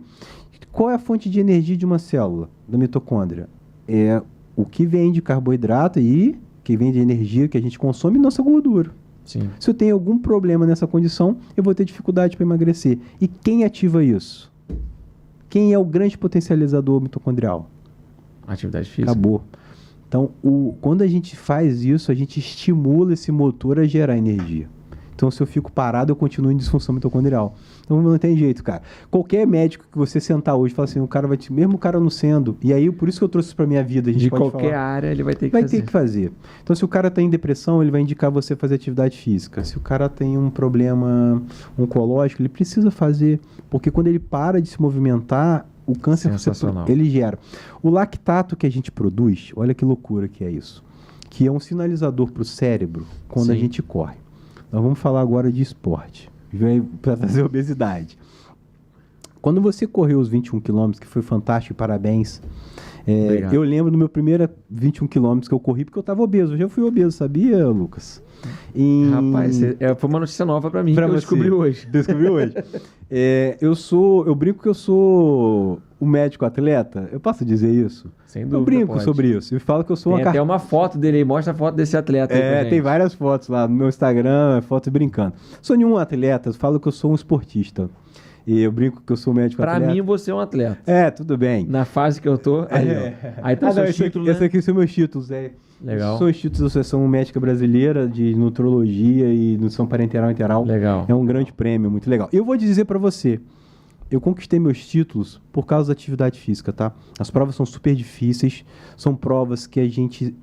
Qual é a fonte de energia de uma célula da mitocôndria? É o que vem de carboidrato e que vem de energia que a gente consome e nossa gordura. Sim. Se eu tenho algum problema nessa condição, eu vou ter dificuldade para emagrecer. E quem ativa isso? Quem é o grande potencializador mitocondrial? Atividade física. Acabou. Então, quando a gente faz isso, a gente estimula esse motor a gerar energia. Então, se eu fico parado, eu continuo em disfunção mitocondrial. Então, não tem jeito, cara. Qualquer médico que você sentar hoje, fala assim, o cara vai te... Mesmo o cara não sendo... E aí, por isso que eu trouxe isso pra minha vida. A gente de pode qualquer falar, área, ele vai ter que vai fazer. ter que fazer. Então, se o cara está em depressão, ele vai indicar você fazer atividade física. Se o cara tem um problema oncológico, ele precisa fazer. Porque quando ele para de se movimentar, o câncer ele gera. O lactato que a gente produz, olha que loucura que é isso. Que é um sinalizador para o cérebro quando a gente corre. Nós vamos falar agora de esporte. Para trazer obesidade. Quando você correu os 21 quilômetros, que foi fantástico, parabéns. Eu lembro do meu primeiro 21 quilômetros que eu corri, porque eu estava obeso. Eu já fui obeso, sabia, Lucas? Rapaz, foi uma notícia nova para mim, que eu descobri hoje. Descobriu hoje? Eu brinco que eu sou o médico atleta. Eu posso dizer isso? Sem dúvida, eu brinco pode. sobre isso. Eu falo que eu sou tem até uma foto dele aí, mostra a foto desse atleta aí pra gente. Tem várias fotos lá no meu Instagram, fotos brincando. Sou nenhum atleta, eu falo que eu sou um esportista. E eu brinco que eu sou médico atleta. Pra mim, você é um atleta. Tudo bem. Na fase que eu tô, aí, ó. Aí tá seus títulos, Esse aqui são meus títulos, Legal. São os títulos da Associação Médica Brasileira de Nutrologia e Nutrição Parenteral e Enteral. Legal. É um grande prêmio, muito legal. Eu vou dizer pra você, eu conquistei meus títulos por causa da atividade física, tá? As provas são super difíceis, são provas que a gente,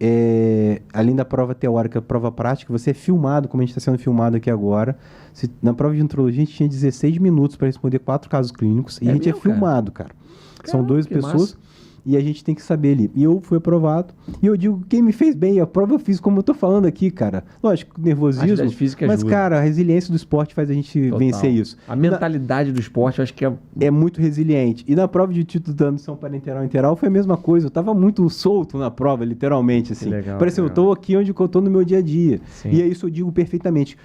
além da prova teórica, prova prática, você é filmado, como a gente está sendo filmado aqui agora. Na prova de nutrologia, a gente tinha 16 minutos para responder 4 casos clínicos e a gente é filmado, cara. São 2 pessoas. Massa. E a gente tem que saber ali. E eu fui aprovado. E eu digo, quem me fez bem, a prova eu fiz como eu tô falando aqui, cara. Lógico, nervosismo. Mas, cara, a resiliência do esporte faz a gente vencer isso. A mentalidade do esporte, eu acho que é muito resiliente. E na prova de título da nutrição parenteral e enteral foi a mesma coisa. Eu tava muito solto na prova, literalmente, assim. Parece eu tô aqui onde eu tô no meu dia a dia. Sim. E é isso eu digo perfeitamente.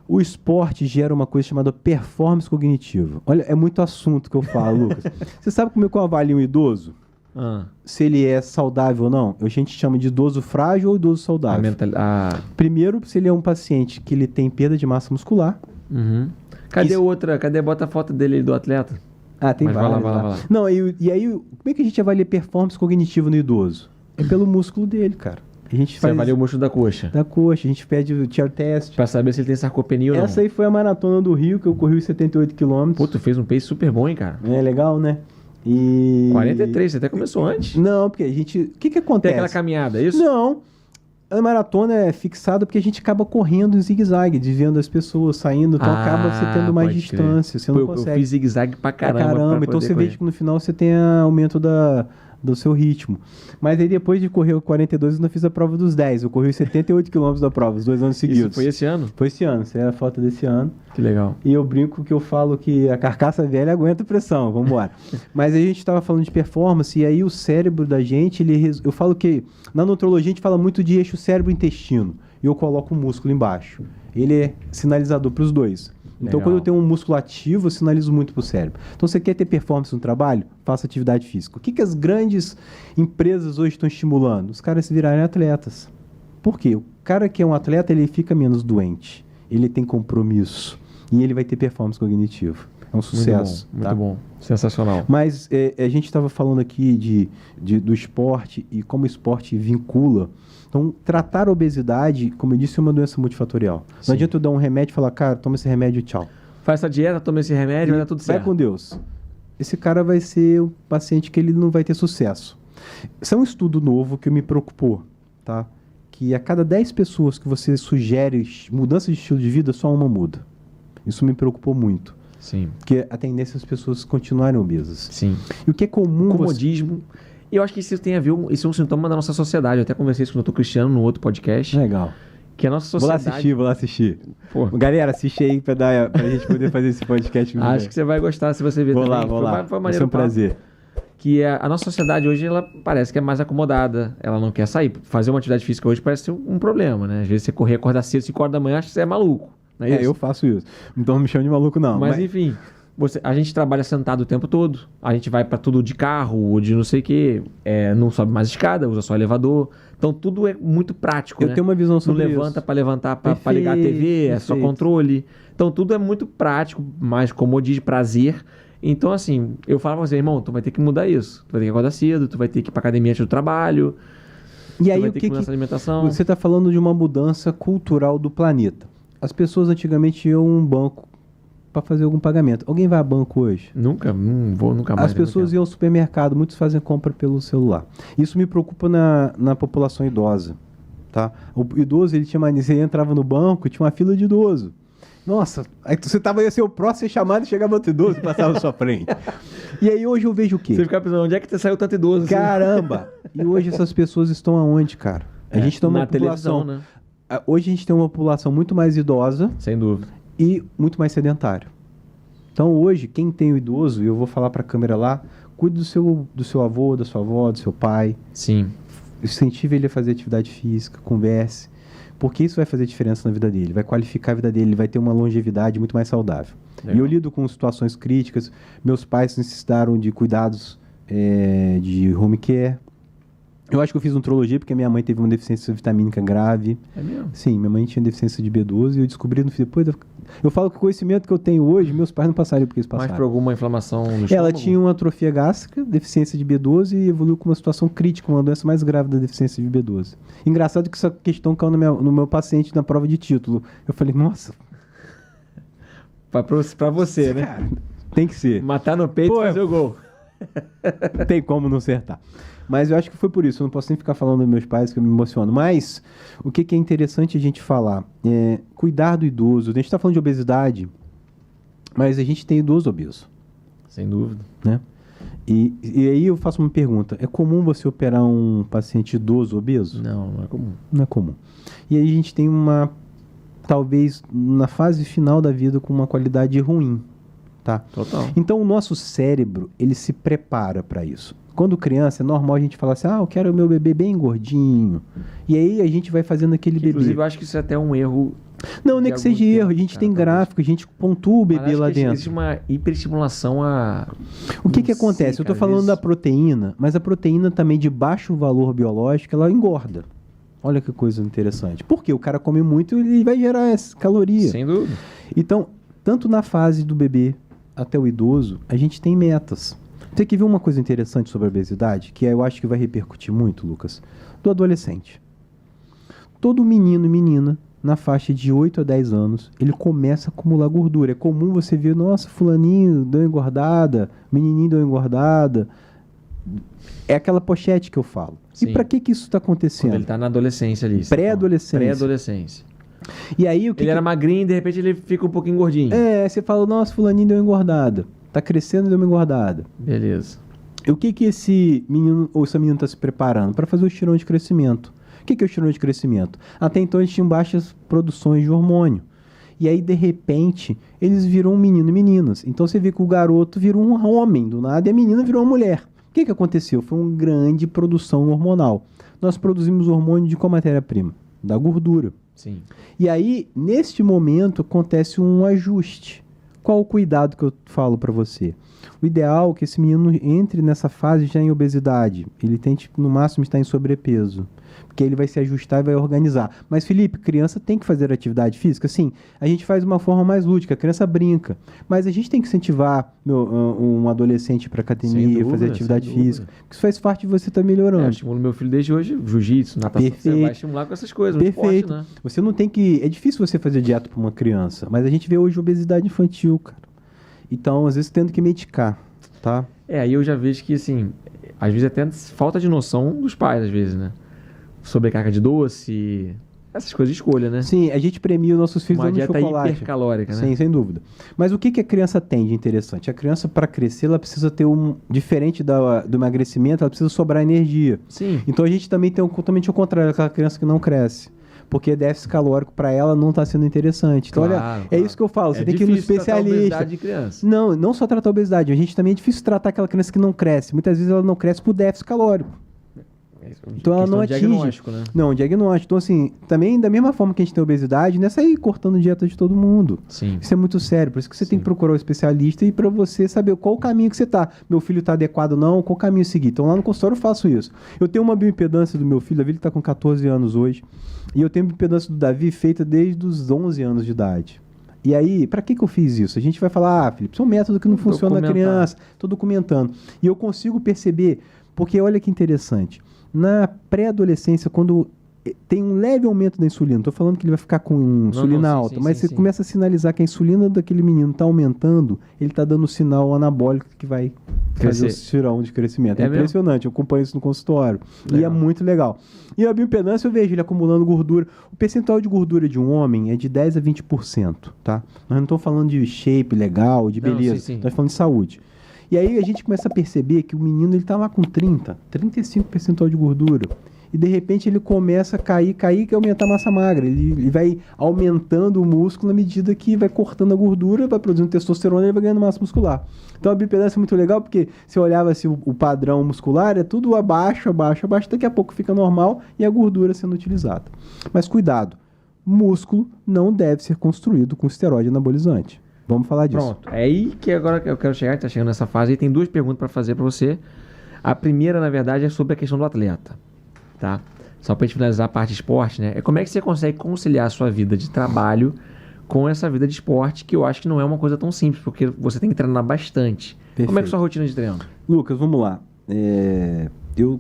O esporte gera uma coisa chamada performance cognitiva. Olha, é muito assunto que eu falo, Lucas. Você sabe como é que eu avalio um idoso? Se ele é saudável ou não? A gente chama de idoso frágil ou idoso saudável. Primeiro, se ele é um paciente que ele tem perda de massa muscular. Cadê outra? Bota a foto dele aí do atleta. Tem várias. Vai lá. Não, e aí, como é que a gente avalia performance cognitiva no idoso? É pelo músculo dele, cara. Você avalia o músculo da coxa. Da coxa, a gente pede o tear test. Pra saber se ele tem sarcopenia ou não. Essa aí foi a maratona do Rio, que eu corri os 78 km. Pô, tu fez um pace super bom, hein, cara? É legal, né? 43, você até começou antes. Não, porque a gente... O que acontece? Tem aquela caminhada, é isso? Não. A maratona é fixada porque a gente acaba correndo em zigue-zague, desviando as pessoas, saindo, então acaba você tendo mais distância. Você não consegue. Eu fiz zigue-zague pra caramba. Então você vê que no final você tem aumento do seu ritmo. Mas aí depois de correr o 42, eu ainda fiz a prova dos 10. Eu corri os 78 km da prova, os 2 anos seguidos. Isso foi esse ano? Foi esse ano, essa é a foto desse ano. Que legal. E eu brinco que eu falo que a carcaça velha aguenta pressão, vamos embora. Mas a gente estava falando de performance e aí o cérebro da gente, eu falo que na nutrologia a gente fala muito de eixo cérebro-intestino e eu coloco o músculo embaixo. Ele é sinalizador para os dois. Então, Legal. quando eu tenho um músculo ativo, eu sinalizo muito pro cérebro. Então, você quer ter performance no trabalho? Faça atividade física. O que as grandes empresas hoje estão estimulando? Os caras se virarem atletas. Por quê? O cara que é um atleta, ele fica menos doente. Ele tem compromisso. E ele vai ter performance cognitiva. É um sucesso. Muito bom. Sensacional. Mas a gente estava falando aqui do esporte e como o esporte vincula. Então, tratar a obesidade, como eu disse, é uma doença multifatorial. Sim. Não adianta eu dar um remédio e falar, cara, toma esse remédio e tchau. Faz essa dieta, toma esse remédio, vai dar tudo certo. Vai com Deus. Esse cara vai ser um paciente que ele não vai ter sucesso. Isso é um estudo novo que me preocupou, tá? Que a cada 10 pessoas que você sugere mudança de estilo de vida, só uma muda. Isso me preocupou muito. Sim. Porque a tendência é as pessoas continuarem obesas. Sim. E o que é comum... Comodismo. E eu acho que isso tem a ver, isso é um sintoma da nossa sociedade. Eu até conversei isso com o Dr. Cristiano no outro podcast. Legal. Que a nossa sociedade... Vou lá assistir. Pô. Galera, assiste aí pra gente poder fazer esse podcast. Acho que você vai gostar se você ver Vou também. lá. Foi Vai ser um prazer. Que a nossa sociedade hoje, ela parece que é mais acomodada. Ela não quer sair. Fazer uma atividade física hoje parece ser um problema, né? Às vezes você correr, acordar cedo, 5 horas da manhã, acha que você é maluco. Não é isso? Eu faço isso. Então não me chama de maluco, não. Mas enfim... a gente trabalha sentado o tempo todo, a gente vai pra tudo de carro ou de não sei o que, não sobe mais escada, usa só elevador, então tudo é muito prático, Eu né? tenho uma visão sobre Não levanta isso. pra levantar pra ligar a TV, é só controle, então tudo é muito prático, mais comodismo, prazer. Então assim, eu falo pra você, irmão, tu vai ter que mudar isso, tu vai ter que acordar cedo, tu vai ter que ir pra academia antes do trabalho, e aí tu vai o ter que mudar essa alimentação. Você está falando de uma mudança cultural do planeta. As pessoas antigamente iam a um banco para fazer algum pagamento. Alguém vai a banco hoje? Não vou nunca mais. As pessoas iam ao supermercado, muitos fazem compra pelo celular. Isso me preocupa na população idosa, tá? O idoso, ele tinha mania, você entrava no banco, tinha uma fila de idoso. Nossa, aí você ia ser o próximo a ser chamado e chegava outro idoso e passava na sua frente. E aí hoje eu vejo o quê? Você fica pensando, onde é que você saiu tanto idoso? Caramba! E hoje essas pessoas estão aonde, cara? A gente tem uma na população... televisão, né? Hoje a gente tem uma população muito mais idosa Sem dúvida. e muito mais sedentário. Então hoje, quem tem o idoso, e eu vou falar para a câmera lá, cuide do seu avô, da sua avó, do seu pai. Sim. Incentive ele a fazer atividade física, converse, porque isso vai fazer diferença na vida dele, vai qualificar a vida dele, ele vai ter uma longevidade muito mais saudável. Legal. E eu lido com situações críticas, meus pais necessitaram de cuidados de home care. Eu acho que eu fiz nutrologia porque minha mãe teve uma deficiência vitamínica grave. É mesmo? Sim, minha mãe tinha deficiência de B12 e eu descobri depois. Eu falo que o conhecimento que eu tenho hoje, meus pais não passariam por isso passaram. Mas por alguma inflamação no estômago? Ela tinha uma atrofia gástrica, deficiência de B12 e evoluiu com uma situação crítica, uma doença mais grave da deficiência de B12. Engraçado que essa questão caiu no meu paciente na prova de título. Eu falei, nossa. Pra você, né? Cara, tem que ser. Matar no peito e fazer o gol. Não tem como não acertar. Mas eu acho que foi por isso. Eu não posso nem ficar falando dos meus pais, que eu me emociono. Mas o que é interessante a gente falar? Cuidar do idoso. A gente está falando de obesidade, mas a gente tem idoso obeso. Sem dúvida. Né? E aí eu faço uma pergunta. É comum você operar um paciente idoso obeso? Não é comum. Não é comum. E aí a gente tem talvez, na fase final da vida, com uma qualidade ruim. Tá? Total. Então o nosso cérebro, ele se prepara para isso. Quando criança, é normal a gente falar assim, eu quero o meu bebê bem gordinho. E aí a gente vai fazendo aquele bebê. Inclusive, eu acho que isso é até um erro. Não é que seja erro. A gente tem gráfico, a gente pontua o bebê lá dentro. Existe uma hiperestimulação a... O que acontece? Eu tô falando da proteína, mas a proteína também de baixo valor biológico, ela engorda. Olha que coisa interessante. Porque o cara come muito e ele vai gerar essa caloria. Sem dúvida. Então, tanto na fase do bebê até o idoso, a gente tem metas. Você quer ver uma coisa interessante sobre a obesidade, que eu acho que vai repercutir muito, Lucas? Do adolescente. Todo menino e menina, na faixa de 8 a 10 anos, ele começa a acumular gordura. É comum você ver, nossa, fulaninho deu engordada, menininho deu engordada. É aquela pochete que eu falo. Sim. E para que isso está acontecendo? Quando ele está na adolescência ali. Pré-adolescência. Pré-adolescência. E aí, ele era magrinho e de repente ele fica um pouquinho gordinho. Você fala, nossa, fulaninho deu engordada. Tá crescendo e deu uma engordada. Beleza. E o que esse menino ou essa menina está se preparando? Para fazer o estirão de crescimento. O que é o estirão de crescimento? Até então eles tinham baixas produções de hormônio. E aí, de repente, eles viram um menino e meninas. Então você vê que o garoto virou um homem do nada e a menina virou uma mulher. O que aconteceu? Foi uma grande produção hormonal. Nós produzimos hormônio de qual matéria-prima? Da gordura. Sim. E aí, neste momento, acontece um ajuste. Qual o cuidado que eu falo para você? O ideal é que esse menino entre nessa fase já em obesidade. Ele tente, no máximo, estar em sobrepeso. Porque ele vai se ajustar e vai organizar. Mas, Felipe, criança tem que fazer atividade física? Sim, a gente faz de uma forma mais lúdica. A criança brinca. Mas a gente tem que incentivar um adolescente para academia, fazer atividade física. Porque isso faz parte de você estar melhorando. Eu estimulo meu filho desde hoje, jiu-jitsu, natação. Perfeito. Você vai estimular com essas coisas, Perfeito. Esporte, né? Você não tem que... É difícil você fazer dieta para uma criança. Mas a gente vê hoje obesidade infantil, cara. Então, às vezes, tendo que medicar, tá? Aí eu já vejo que, assim, às vezes até falta de noção dos pais, às vezes, né? Sobrecarga de doce, essas coisas de escolha, né? Sim, a gente premia os nossos filhos Uma dando dieta chocolate. hipercalórica, né? Sim, sem dúvida. Mas o que a criança tem de interessante? A criança, para crescer, ela precisa ter diferente do emagrecimento, ela precisa sobrar energia. Sim. Então a gente também tem totalmente o contrário, aquela criança que não cresce. Porque déficit calórico para ela não está sendo interessante. Então, olha, é isso que eu falo. Você tem que ir no especialista. De criança. Não só tratar a obesidade. A gente também é difícil tratar aquela criança que não cresce. Muitas vezes ela não cresce por déficit calórico. Então ela não atinge. Diagnóstico, né? Não, diagnóstico. Então, assim, também da mesma forma que a gente tem obesidade, não é sair cortando dieta de todo mundo. Sim. Isso é muito sério. Por isso que você tem que procurar o especialista e para você saber qual o caminho que você tá. Meu filho tá adequado ou não, qual caminho seguir. Então lá no consultório eu faço isso. Eu tenho uma bioimpedância do meu filho, Davi, ele tá com 14 anos hoje. E eu tenho bioimpedância do Davi feita desde os 11 anos de idade. E aí, para que eu fiz isso? A gente vai falar, Felipe, isso é um método que não funciona na criança. Tô documentando. E eu consigo perceber, porque olha que interessante. Na pré-adolescência, quando tem um leve aumento da insulina, não tô falando que ele vai ficar com insulina alta, mas você começa a sinalizar que a insulina daquele menino está aumentando, ele está dando um sinal anabólico que vai fazer o tirão de crescimento. É impressionante, eu acompanho isso no consultório. Legal. E é muito legal. E a bioimpedância eu vejo ele acumulando gordura. O percentual de gordura de um homem é de 10 a 20%, tá? Nós não estamos falando de shape legal, de beleza, nós falando de saúde. E aí a gente começa a perceber que o menino ele tá lá com 35% de gordura. E de repente ele começa a cair e aumentar a massa magra. Ele vai aumentando o músculo na medida que vai cortando a gordura, vai produzindo testosterona e ele vai ganhando massa muscular. Então a bioimpedância é muito legal porque você olhava assim, o padrão muscular é tudo abaixo, daqui a pouco fica normal e a gordura sendo utilizada. Mas cuidado, músculo não deve ser construído com esteroide anabolizante. Vamos falar disso. Pronto, é aí que agora eu quero chegar, está chegando nessa fase, e tem duas perguntas para fazer para você. A primeira, na verdade, é sobre a questão do atleta, tá? Só para a gente finalizar a parte de esporte, né? É como é que você consegue conciliar a sua vida de trabalho com essa vida de esporte, que eu acho que não é uma coisa tão simples, porque você tem que treinar bastante. Perfeito. Como é que é a sua rotina de treino? Lucas, vamos lá. Eu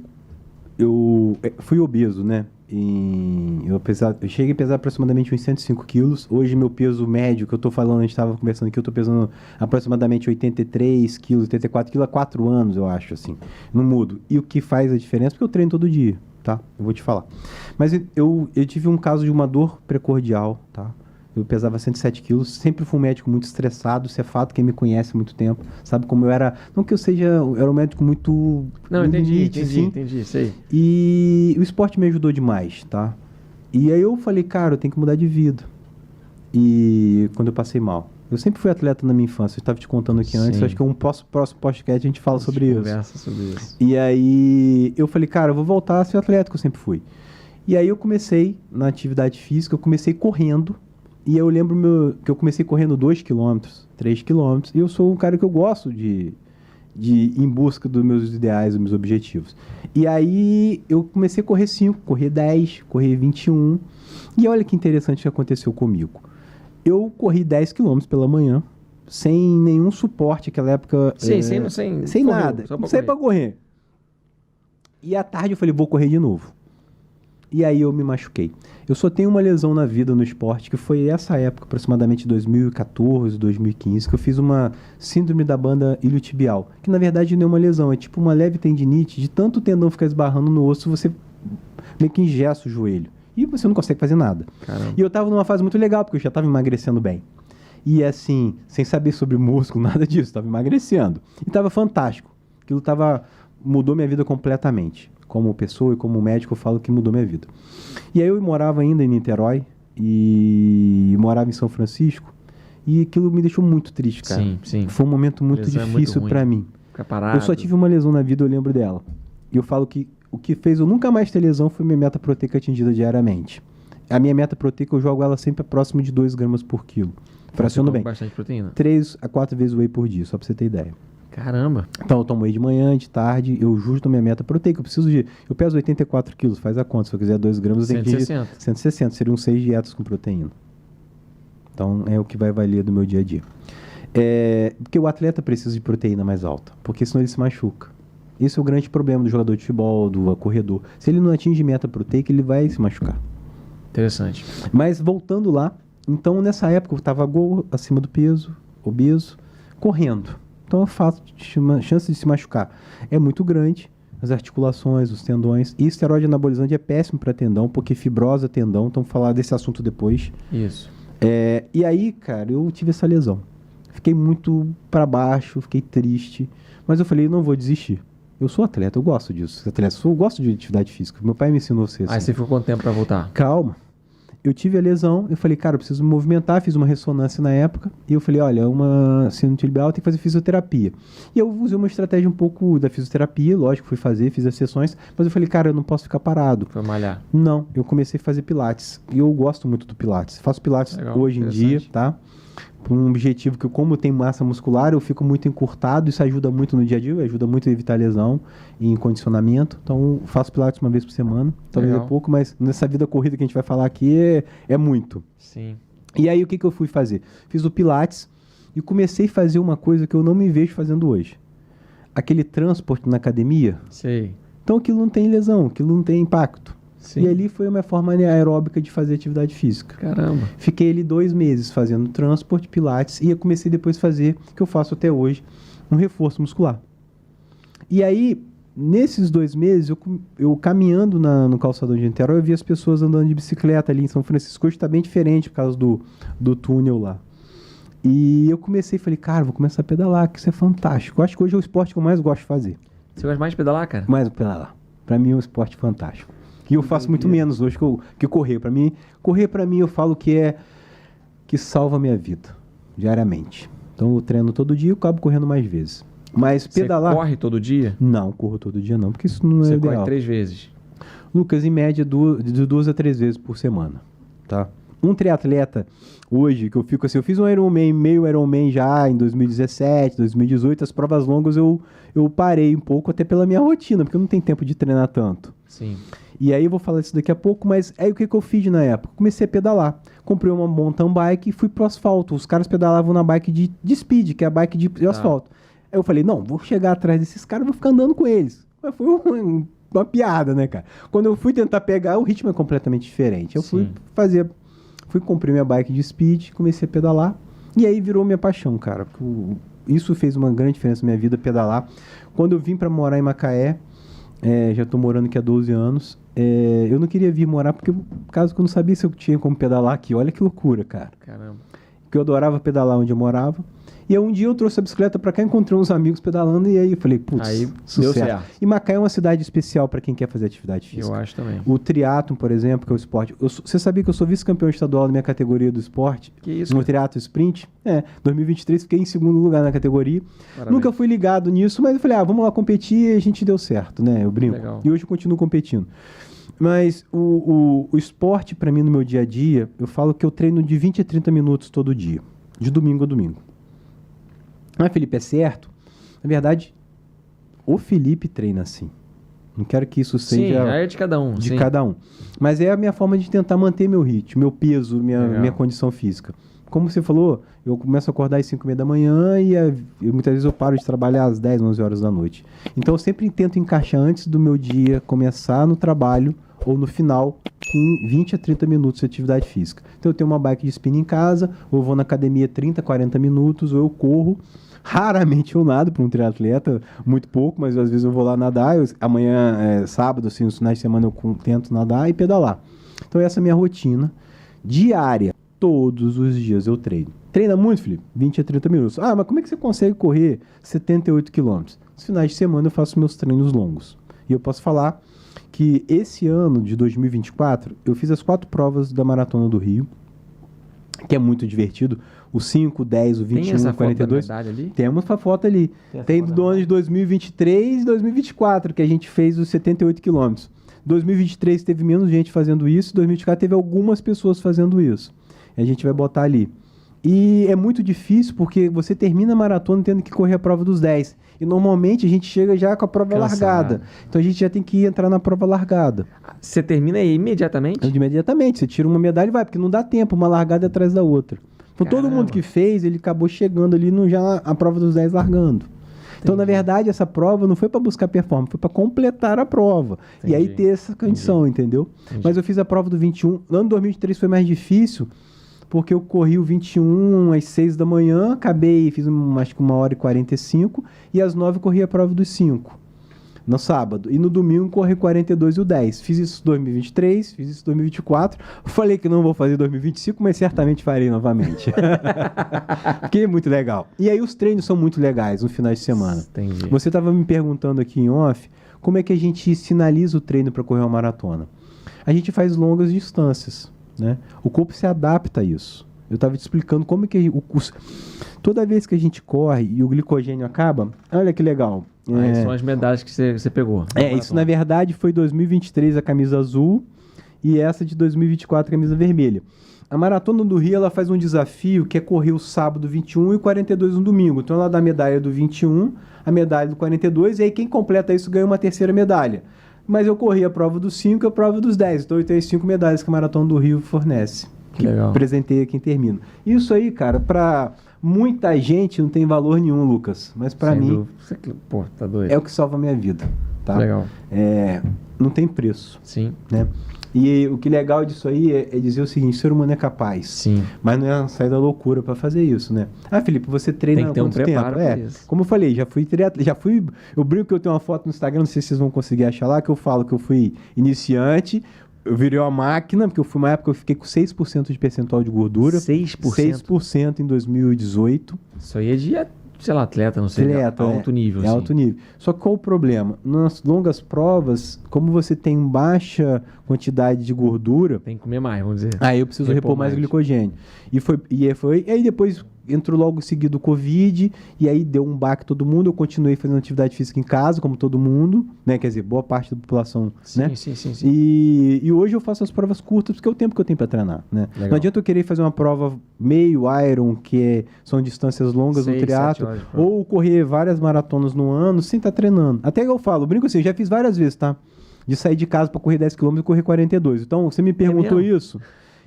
fui obeso, né? Eu cheguei a pesar aproximadamente uns 105 quilos. Hoje meu peso médio, que eu tô falando, a gente estava conversando aqui, eu tô pesando aproximadamente 83 quilos, 84 quilos há 4 anos, eu acho, assim. Não mudo. E o que faz a diferença? Porque eu treino todo dia, tá? Eu vou te falar. Mas eu tive um caso de uma dor precordial, tá? Eu pesava 107 quilos, sempre fui um médico muito estressado, isso é fato, quem me conhece há muito tempo, sabe como eu era, não que eu era um médico muito... Não, entendi, sei. E o esporte me ajudou demais, tá? E aí eu falei, cara, eu tenho que mudar de vida. E quando eu passei mal, eu sempre fui atleta na minha infância, eu estava te contando aqui antes, acho que um próximo podcast a gente fala sobre isso. Conversa sobre isso. E aí eu falei, cara, eu vou voltar a ser atleta, que eu sempre fui. E aí eu comecei na atividade física, eu comecei correndo. E eu lembro que eu comecei correndo 2 km, 3 km, e eu sou um cara que eu gosto de ir em busca dos meus ideais, dos meus objetivos. E aí eu comecei a correr 5, correr 10, correr 21, e olha que interessante que aconteceu comigo. Eu corri 10 km pela manhã, sem nenhum suporte naquela época. Sem nada, não saí pra correr. E à tarde eu falei, vou correr de novo. E aí eu me machuquei. Eu só tenho uma lesão na vida no esporte, que foi essa época, aproximadamente 2014, 2015, que eu fiz uma síndrome da banda iliotibial, que na verdade não é uma lesão, é tipo uma leve tendinite, de tanto o tendão ficar esbarrando no osso, você meio que engessa o joelho. E você não consegue fazer nada. Caramba. E eu tava numa fase muito legal, porque eu já tava emagrecendo bem. E assim, sem saber sobre músculo, nada disso, tava emagrecendo. E tava fantástico. Aquilo mudou minha vida completamente. Como pessoa e como médico, eu falo que mudou minha vida. E aí eu morava ainda em Niterói e morava em São Francisco e aquilo me deixou muito triste, cara. Sim. Foi um momento muito difícil para mim. Ficar parado. Eu só tive uma lesão na vida, eu lembro dela. E eu falo que o que fez eu nunca mais ter lesão foi minha meta proteica atingida diariamente. A minha meta proteica, eu jogo ela sempre próximo de 2 gramas por quilo. Fraciono bem. Bastante proteína. 3 a 4 vezes whey por dia, só pra você ter ideia. Caramba. Então eu tomo whey de manhã, de tarde, eu justo a minha meta proteica. Eu peso 84 quilos, faz a conta. Se eu quiser 2 gramas, eu tenho que 160. 160, seriam 6 dietas com proteína. Então é o que vai valer do meu dia a dia. Porque o atleta precisa de proteína mais alta, porque senão ele se machuca. Esse é o grande problema do jogador de futebol, do corredor. Se ele não atinge meta proteica, ele vai se machucar. Interessante. Mas voltando lá, então nessa época eu estava acima do peso, obeso, correndo. Então a chance de se machucar é muito grande. As articulações, os tendões. E esteroide anabolizante é péssimo para tendão, porque fibrosa tendão. Então vou falar desse assunto depois. Isso. E aí, cara, eu tive essa lesão. Fiquei muito para baixo, fiquei triste. Mas eu falei, não vou desistir. Eu sou atleta, eu gosto disso. Eu gosto de atividade física. Meu pai me ensinou a ser assim. Aí você ficou quanto tempo para voltar? Calma. Eu tive a lesão, eu falei, cara, eu preciso me movimentar, fiz uma ressonância na época, e eu falei, olha, uma síndrome tibial, tem que fazer fisioterapia. E eu usei uma estratégia um pouco da fisioterapia, lógico, fiz as sessões, mas eu falei, cara, eu não posso ficar parado. Foi malhar. Não, eu comecei a fazer pilates, e eu gosto muito do pilates. Faço pilates hoje em dia, tá? Por um objetivo que, como eu tenho massa muscular, eu fico muito encurtado, isso ajuda muito no dia a dia, ajuda muito a evitar lesão e em condicionamento. Então, faço pilates uma vez por semana, talvez é pouco, mas nessa vida corrida que a gente vai falar aqui é muito. Sim. E aí, o que eu fui fazer? Fiz o pilates e comecei a fazer uma coisa que eu não me vejo fazendo hoje. Aquele transporte na academia. Sei. Então, aquilo não tem lesão, aquilo não tem impacto. Sim. E ali foi a minha forma aeróbica de fazer atividade física. Caramba. Fiquei ali 2 meses fazendo transporte, pilates, e eu comecei depois a fazer, o que eu faço até hoje, um reforço muscular. E aí, nesses 2 meses, eu caminhando no calçadão de Niterói, eu vi as pessoas andando de bicicleta ali em São Francisco. Hoje está bem diferente por causa do túnel lá. E eu comecei, falei, cara, vou começar a pedalar, que isso é fantástico. Eu acho que hoje é o esporte que eu mais gosto de fazer. Você gosta mais de pedalar, cara? Mais pedalar. Pra mim é um esporte fantástico. E eu faço muito menos hoje que correr. Correr pra mim eu falo que salva a minha vida, diariamente. Então eu treino todo dia e acabo correndo mais vezes. Mas pedalar... Você corre todo dia? Não, corro todo dia não, porque isso não é ideal. Você corre 3 vezes? Lucas, em média, de 2 a 3 vezes por semana, tá? Um triatleta, hoje, que eu fico assim, eu fiz um Ironman, meio Ironman já em 2017, 2018, as provas longas eu parei um pouco, até pela minha rotina, porque eu não tenho tempo de treinar tanto. Sim. E aí eu vou falar isso daqui a pouco, mas aí o que eu fiz na época? Comecei a pedalar. Comprei uma mountain bike e fui pro asfalto. Os caras pedalavam na bike de speed, que é a bike de asfalto. Aí eu falei, não, vou chegar atrás desses caras, vou ficar andando com eles. Mas foi uma piada, né, cara? Quando eu fui tentar pegar, o ritmo é completamente diferente. Eu fui comprei minha bike de speed, comecei a pedalar. E aí virou minha paixão, cara. Isso fez uma grande diferença na minha vida, pedalar. Quando eu vim pra morar em Macaé, já tô morando aqui há 12 anos, eu não queria vir morar porque, caso que eu não sabia se eu tinha como pedalar aqui. Olha que loucura, cara. Caramba. Porque eu adorava pedalar onde eu morava. E aí um dia eu trouxe a bicicleta pra cá, encontrei uns amigos pedalando e aí eu falei, putz, aí sucesso. deu certo. E Macaé é uma cidade especial pra quem quer fazer atividade física. Eu acho também. O triatlon, por exemplo, que é o esporte. Você sabia que eu sou vice-campeão estadual na minha categoria do esporte? Que isso? No triatlon sprint. 2023 fiquei em 2º lugar na categoria. Parabéns. Nunca fui ligado nisso, mas eu falei, vamos lá competir e a gente deu certo, né? Eu brinco. Legal. E hoje eu continuo competindo. Mas o esporte pra mim no meu dia a dia, eu falo que eu treino de 20 a 30 minutos todo dia. De domingo a domingo. Mas, Felipe, é certo? Na verdade, o Felipe treina assim. Não quero que isso seja... Sim, é de cada um. De cada um. Mas é a minha forma de tentar manter meu ritmo, meu peso, minha condição física. Como você falou, eu começo a acordar às 5h30 da manhã e muitas vezes eu paro de trabalhar às 10, 11 horas da noite. Então eu sempre tento encaixar antes do meu dia começar no trabalho ou no final, em 20 a 30 minutos de atividade física. Então eu tenho uma bike de spinning em casa, ou eu vou na academia 30, 40 minutos, ou eu corro. Raramente eu nado para um triatleta, muito pouco, mas às vezes eu vou lá nadar. Amanhã, sábado, assim, nos finais de semana eu tento nadar e pedalar. Então essa é a minha rotina diária. Todos os dias eu treino. Treina muito, Felipe? 20 a 30 minutos. Ah, mas como é que você consegue correr 78 quilômetros? Nos finais de semana eu faço meus treinos longos. E eu posso falar que esse ano de 2024, eu fiz as 4 provas da Maratona do Rio, que é muito divertido. O 5, 10, o 21, tem essa o 42. Foto da medalha ali? Temos uma foto ali. Tem do ano de 2023 e 2024, que a gente fez os 78 quilômetros. 2023 teve menos gente fazendo isso, 2024 teve algumas pessoas fazendo isso. A gente vai botar ali. E é muito difícil porque você termina a maratona tendo que correr a prova dos 10. E normalmente a gente chega já com a prova largada. Então a gente já tem que entrar na prova largada. Você termina aí imediatamente? Imediatamente. Você tira uma medalha e vai, porque não dá tempo, uma largada atrás da outra. Então todo mundo que fez, ele acabou chegando ali no já a prova dos 10 largando. Então, na verdade, essa prova não foi para buscar performance, foi para completar a prova. Entendi. E aí ter essa condição, entendeu? Entendi. Mas eu fiz a prova do 21. No ano 2023 foi mais difícil, porque eu corri o 21 às 6 da manhã, acabei, fiz acho que 1h45, e às 9 corri a prova dos 5, no sábado. E no domingo corri 42 e o 10. Fiz isso em 2023, fiz isso em 2024. Falei que não vou fazer em 2025, mas certamente farei novamente. Porque é muito legal. E aí os treinos são muito legais no final de semana. Entendi. Você estava me perguntando aqui em off, como é que a gente sinaliza o treino para correr uma maratona? A gente faz longas distâncias, né? O corpo se adapta a isso. Eu estava te explicando como é que toda vez que a gente corre e o glicogênio acaba, olha que legal. São as medalhas que você pegou. Isso na verdade foi 2023 a camisa azul e essa de 2024 a camisa vermelha. A Maratona do Rio ela faz um desafio que é correr o sábado 21 e 42 no domingo. Então ela dá a medalha do 21, a medalha do 42 e aí quem completa isso ganha uma terceira medalha. Mas eu corri a prova dos 5 e a prova dos 10. Então eu tenho as 5 medalhas que a Maratona do Rio fornece. Que legal. Presentei a quem termina. Isso aí, cara, pra muita gente não tem valor nenhum, Lucas. Mas pra mim, pô, tá doido. É o que salva a minha vida. Tá? Legal. Não tem preço. Sim. Né? E o que é legal disso aí é dizer o seguinte: o ser humano é capaz. Sim. Mas não é sair da loucura pra fazer isso, né? Ah, Felipe, você treina há quanto tempo? Tem que ter um preparo pra isso. Como eu falei, já fui triatleta, eu brinco que eu tenho uma foto no Instagram, não sei se vocês vão conseguir achar lá, que eu falo que eu fui iniciante, eu virei uma máquina, porque eu fui uma época que eu fiquei com 6% de percentual de gordura. 6%? 6% em 2018. Isso aí é de, sei lá, atleta, não sei. Atleta, alto nível. É alto nível. Só que qual o problema? Nas longas provas, como você tem baixa quantidade de gordura... Tem que comer mais, vamos dizer. Aí eu preciso repor mais glicogênio. E aí depois entrou logo em seguida o Covid, e aí deu um baque todo mundo. Eu continuei fazendo atividade física em casa, como todo mundo, né? Quer dizer, boa parte da população, sim, né? Sim. E hoje eu faço as provas curtas, porque é o tempo que eu tenho para treinar, né? Não adianta eu querer fazer uma prova meio Iron, são distâncias longas no triatlo, ou correr várias maratonas no ano sem estar treinando. Até eu falo, brinco assim, já fiz várias vezes, tá? De sair de casa para correr 10 km e correr 42. Então, você me perguntou isso.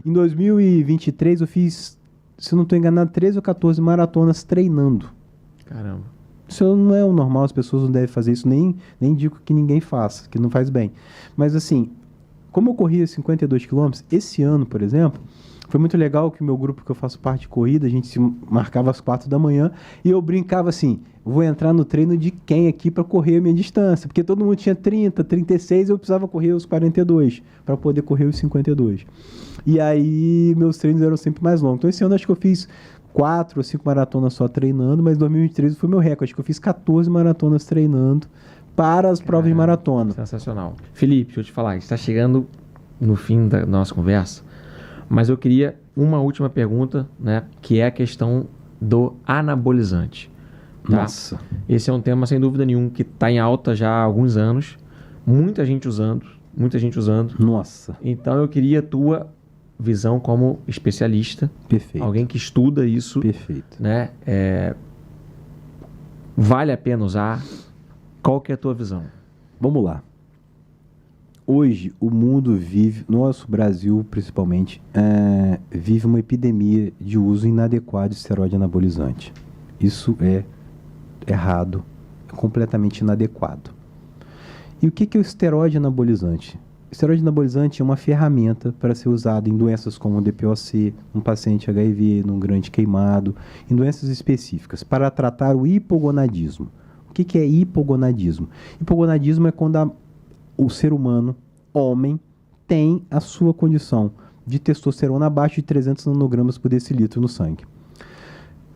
Em 2023 eu fiz, se eu não estou enganado, 13 ou 14 maratonas treinando. Caramba. Isso não é o normal, as pessoas não devem fazer isso, nem digo que ninguém faça, que não faz bem. Mas assim, como eu corria 52 km, esse ano, por exemplo, foi muito legal que o meu grupo que eu faço parte de corrida, a gente se marcava às 4 da manhã e eu brincava assim, vou entrar no treino de quem aqui para correr a minha distância? Porque todo mundo tinha 30, 36, eu precisava correr os 42 para poder correr os 52. E aí meus treinos eram sempre mais longos. Então esse ano acho que eu fiz 4 ou 5 maratonas só treinando, mas 2013 foi meu recorde. Acho que eu fiz 14 maratonas treinando para as provas de maratona. Sensacional. Felipe, deixa eu te falar, a gente está chegando no fim da nossa conversa, mas eu queria uma última pergunta, né, que é a questão do anabolizante. Tá? Nossa. Esse é um tema, sem dúvida nenhuma, que está em alta já há alguns anos. Muita gente usando. Nossa. Então eu queria a tua visão como especialista. Perfeito. Alguém que estuda isso. Perfeito. Né? Vale a pena usar? Qual que é a tua visão? Vamos lá. Hoje o mundo vive, nosso Brasil principalmente, vive uma epidemia de uso inadequado de esteroide anabolizante. Isso é errado, é completamente inadequado. E o que é o esteroide anabolizante? O esteroide anabolizante é uma ferramenta para ser usado em doenças como o DPOC, um paciente HIV, num grande queimado, em doenças específicas, para tratar o hipogonadismo. O que é hipogonadismo? Hipogonadismo é quando o ser humano, homem, tem a sua condição de testosterona abaixo de 300 nanogramas por decilitro no sangue.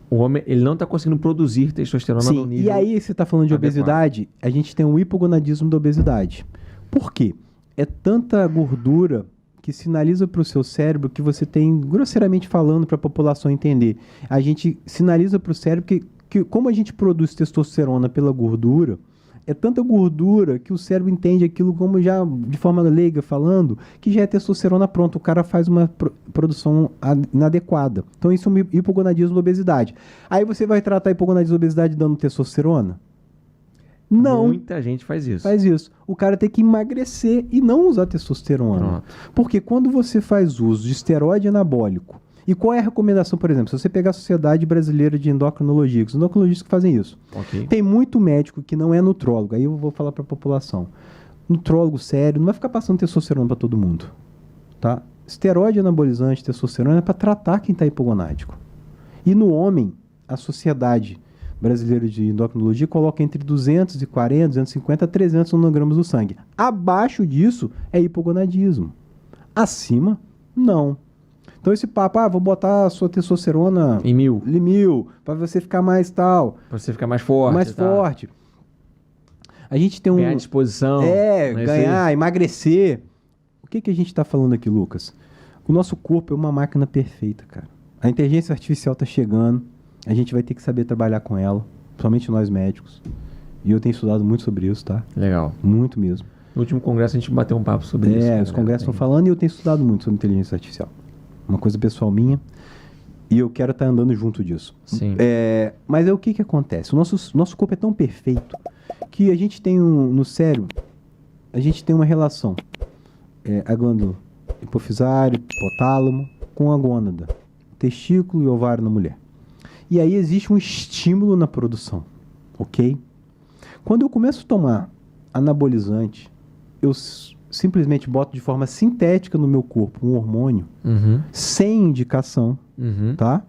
O homem, ele não está conseguindo produzir testosterona no nível. E aí você está falando de obesidade, a gente tem um hipogonadismo da obesidade. Por quê? É tanta gordura que sinaliza para o seu cérebro que você tem, grosseiramente falando para a população entender, a gente sinaliza para o cérebro que como a gente produz testosterona pela gordura, é tanta gordura que o cérebro entende aquilo como já, de forma leiga falando, que já é testosterona pronta. O cara faz uma produção inadequada. Então isso é um hipogonadismo da obesidade. Aí você vai tratar hipogonadismo da obesidade dando testosterona? Não. Muita gente faz isso. Faz isso. O cara tem que emagrecer e não usar testosterona. Pronto. Porque quando você faz uso de esteroide anabólico, e qual é a recomendação, por exemplo? Se você pegar a Sociedade Brasileira de Endocrinologia, os endocrinologistas que fazem isso. Ok. Tem muito médico que não é nutrólogo, aí eu vou falar para a população. Nutrólogo sério, não vai ficar passando testosterona para todo mundo. Tá? Esteroide anabolizante, testosterona é para tratar quem está hipogonádico. E no homem, a Sociedade Brasileira de Endocrinologia coloca entre 240, 250 a 300 nanogramas no sangue. Abaixo disso é hipogonadismo. Acima, não. Então esse papo, vou botar a sua testosterona em 1000, para você ficar mais tal. Para você ficar mais forte. Mais forte. A gente tem ganhar disposição. Ganhar, emagrecer. O que a gente está falando aqui, Lucas? O nosso corpo é uma máquina perfeita, cara. A inteligência artificial está chegando. A gente vai ter que saber trabalhar com ela, principalmente nós médicos. E eu tenho estudado muito sobre isso, tá? Legal. Muito mesmo. No último congresso a gente bateu um papo sobre isso. Os congressos estão falando e eu tenho estudado muito sobre inteligência artificial. Uma coisa pessoal minha. E eu quero estar andando junto disso. Sim. Mas o que acontece? O nosso corpo é tão perfeito que a gente tem no cérebro, a gente tem uma relação. A glândula hipofisário, hipotálamo, com a gônada. Testículo e ovário na mulher. E aí existe um estímulo na produção, ok? Quando eu começo a tomar anabolizante, eu simplesmente boto de forma sintética no meu corpo um hormônio, sem indicação, tá?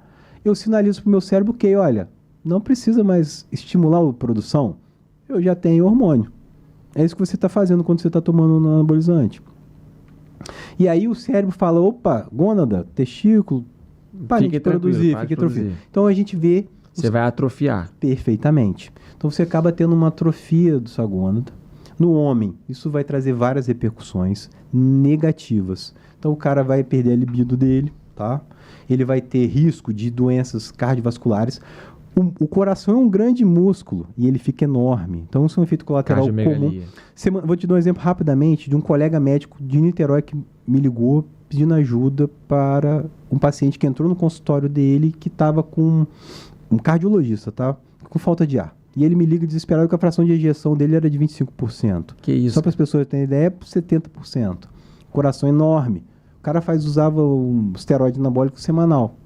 Eu sinalizo para o meu cérebro que, olha, não precisa mais estimular a produção, eu já tenho hormônio. É isso que você está fazendo quando você está tomando um anabolizante. E aí o cérebro fala, opa, gônada, testículo, para de produzir, fique atrofiado. Então a gente vê... Você vai atrofiar. Perfeitamente. Então você acaba tendo uma atrofia do sua gônada. No homem, isso vai trazer várias repercussões negativas. Então o cara vai perder a libido dele, tá? Ele vai ter risco de doenças cardiovasculares. O coração é um grande músculo e ele fica enorme. Então isso é um efeito colateral comum. Vou te dar um exemplo rapidamente de um colega médico de Niterói que me ligou pedindo ajuda para um paciente que entrou no consultório dele que estava com um cardiologista, tá? Com falta de ar. E ele me liga desesperado que a fração de ejeção dele era de 25%. Que isso? Só para as pessoas terem ideia, é 70%. Coração enorme. O cara usava um esteroide anabólico semanal.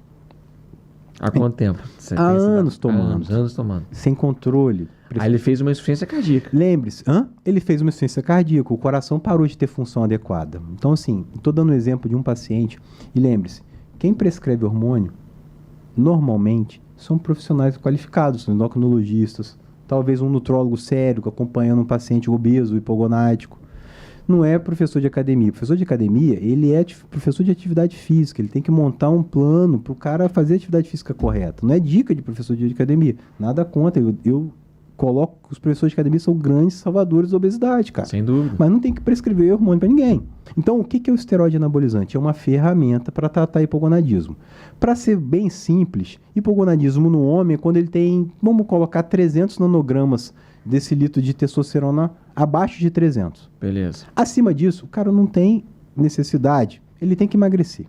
Há quanto tempo? Há anos tomando. Anos tomando. Sem controle. Aí ele fez uma insuficiência cardíaca. Lembre-se, ele fez uma insuficiência cardíaca, o coração parou de ter função adequada. Então, assim, estou dando um exemplo de um paciente. E lembre-se, quem prescreve hormônio, normalmente, são profissionais qualificados, são endocrinologistas, talvez um nutrólogo sério acompanhando um paciente obeso, hipogonádico. Não é professor de academia. Professor de academia, ele é professor de atividade física. Ele tem que montar um plano para o cara fazer a atividade física correta. Não é dica de professor de academia. Nada contra. Eu coloco que os professores de academia são grandes salvadores da obesidade, cara. Sem dúvida. Mas não tem que prescrever hormônio para ninguém. Então, o que é o esteroide anabolizante? É uma ferramenta para tratar hipogonadismo. Para ser bem simples, hipogonadismo no homem é quando ele tem, vamos colocar 300 nanogramas desse litro de testosterona abaixo de 300. Beleza. Acima disso, o cara não tem necessidade, ele tem que emagrecer.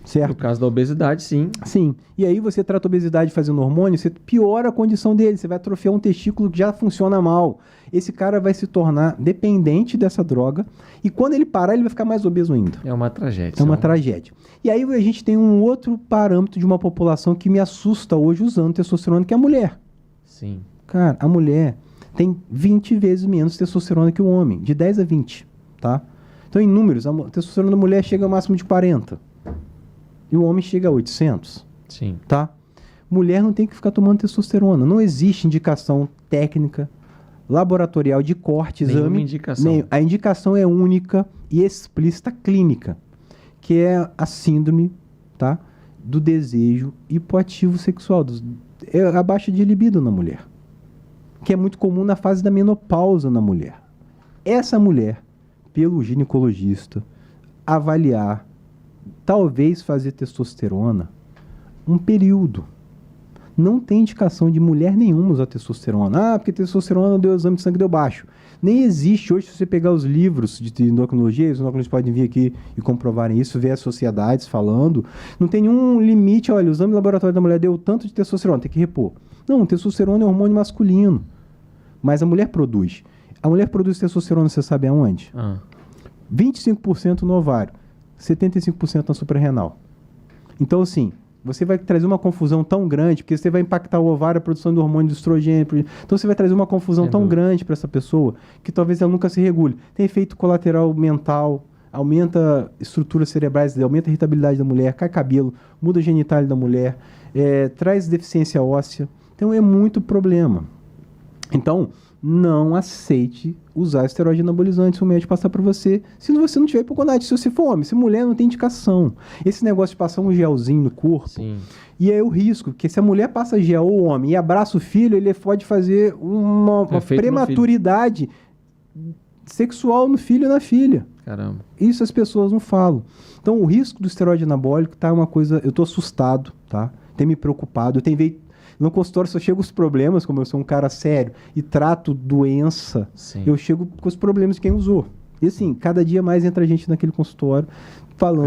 Certo? No caso da obesidade, sim. Sim. E aí você trata a obesidade fazendo hormônio, você piora a condição dele, você vai atrofiar um testículo que já funciona mal. Esse cara vai se tornar dependente dessa droga e quando ele parar, ele vai ficar mais obeso ainda. É uma tragédia. É uma tragédia. E aí a gente tem um outro parâmetro de uma população que me assusta hoje usando testosterona, que é a mulher. Sim. Cara, a mulher tem 20 vezes menos testosterona que o homem, de 10 a 20, tá? Então, em números, a testosterona da mulher chega ao máximo de 40. E o homem chega a 800. Sim. Tá? Mulher não tem que ficar tomando testosterona. Não existe indicação técnica, laboratorial de corte, exame. Indicação. A indicação é única e explícita clínica, que é a síndrome, tá, do desejo hipoativo sexual, é a baixa de libido na mulher, que é muito comum na fase da menopausa na mulher. Essa mulher, pelo ginecologista, avaliar, talvez fazer testosterona um período. Não tem indicação de mulher nenhuma usar testosterona. Porque testosterona deu exame de sangue, deu baixo. Nem existe hoje, se você pegar os livros de endocrinologia, os endocrinologistas podem vir aqui e comprovarem isso, ver as sociedades falando, não tem nenhum limite, olha, o exame de laboratório da mulher deu tanto de testosterona, tem que repor. Não, testosterona é um hormônio masculino, mas a mulher produz. A mulher produz testosterona, você sabe aonde? 25% no ovário, 75% na suprarrenal. Então, assim, você vai trazer uma confusão tão grande, porque você vai impactar o ovário, a produção do hormônio do estrogênio. Então você vai trazer uma confusão tão grande para essa pessoa, que talvez ela nunca se regule. Tem efeito colateral mental, aumenta estruturas cerebrais, aumenta a irritabilidade da mulher, cai cabelo, muda a genitália da mulher, traz deficiência óssea. Então é muito problema. Então, não aceite usar esteroide anabolizante se o médico passar para você, se você não tiver hipogonadismo. Se você for homem, se mulher, não tem indicação. Esse negócio de passar um gelzinho no corpo, e aí o risco, porque se a mulher passa gel ou o homem e abraça o filho, ele pode fazer uma prematuridade sexual no filho e na filha. Caramba. Isso as pessoas não falam. Então, o risco do esteroide anabólico tá uma coisa... Eu tô assustado, tá? Tem me preocupado. Eu tenho veio... No consultório só chego os problemas, como eu sou um cara sério e trato doença, eu chego com os problemas de quem usou. E assim, cada dia mais entra gente naquele consultório falando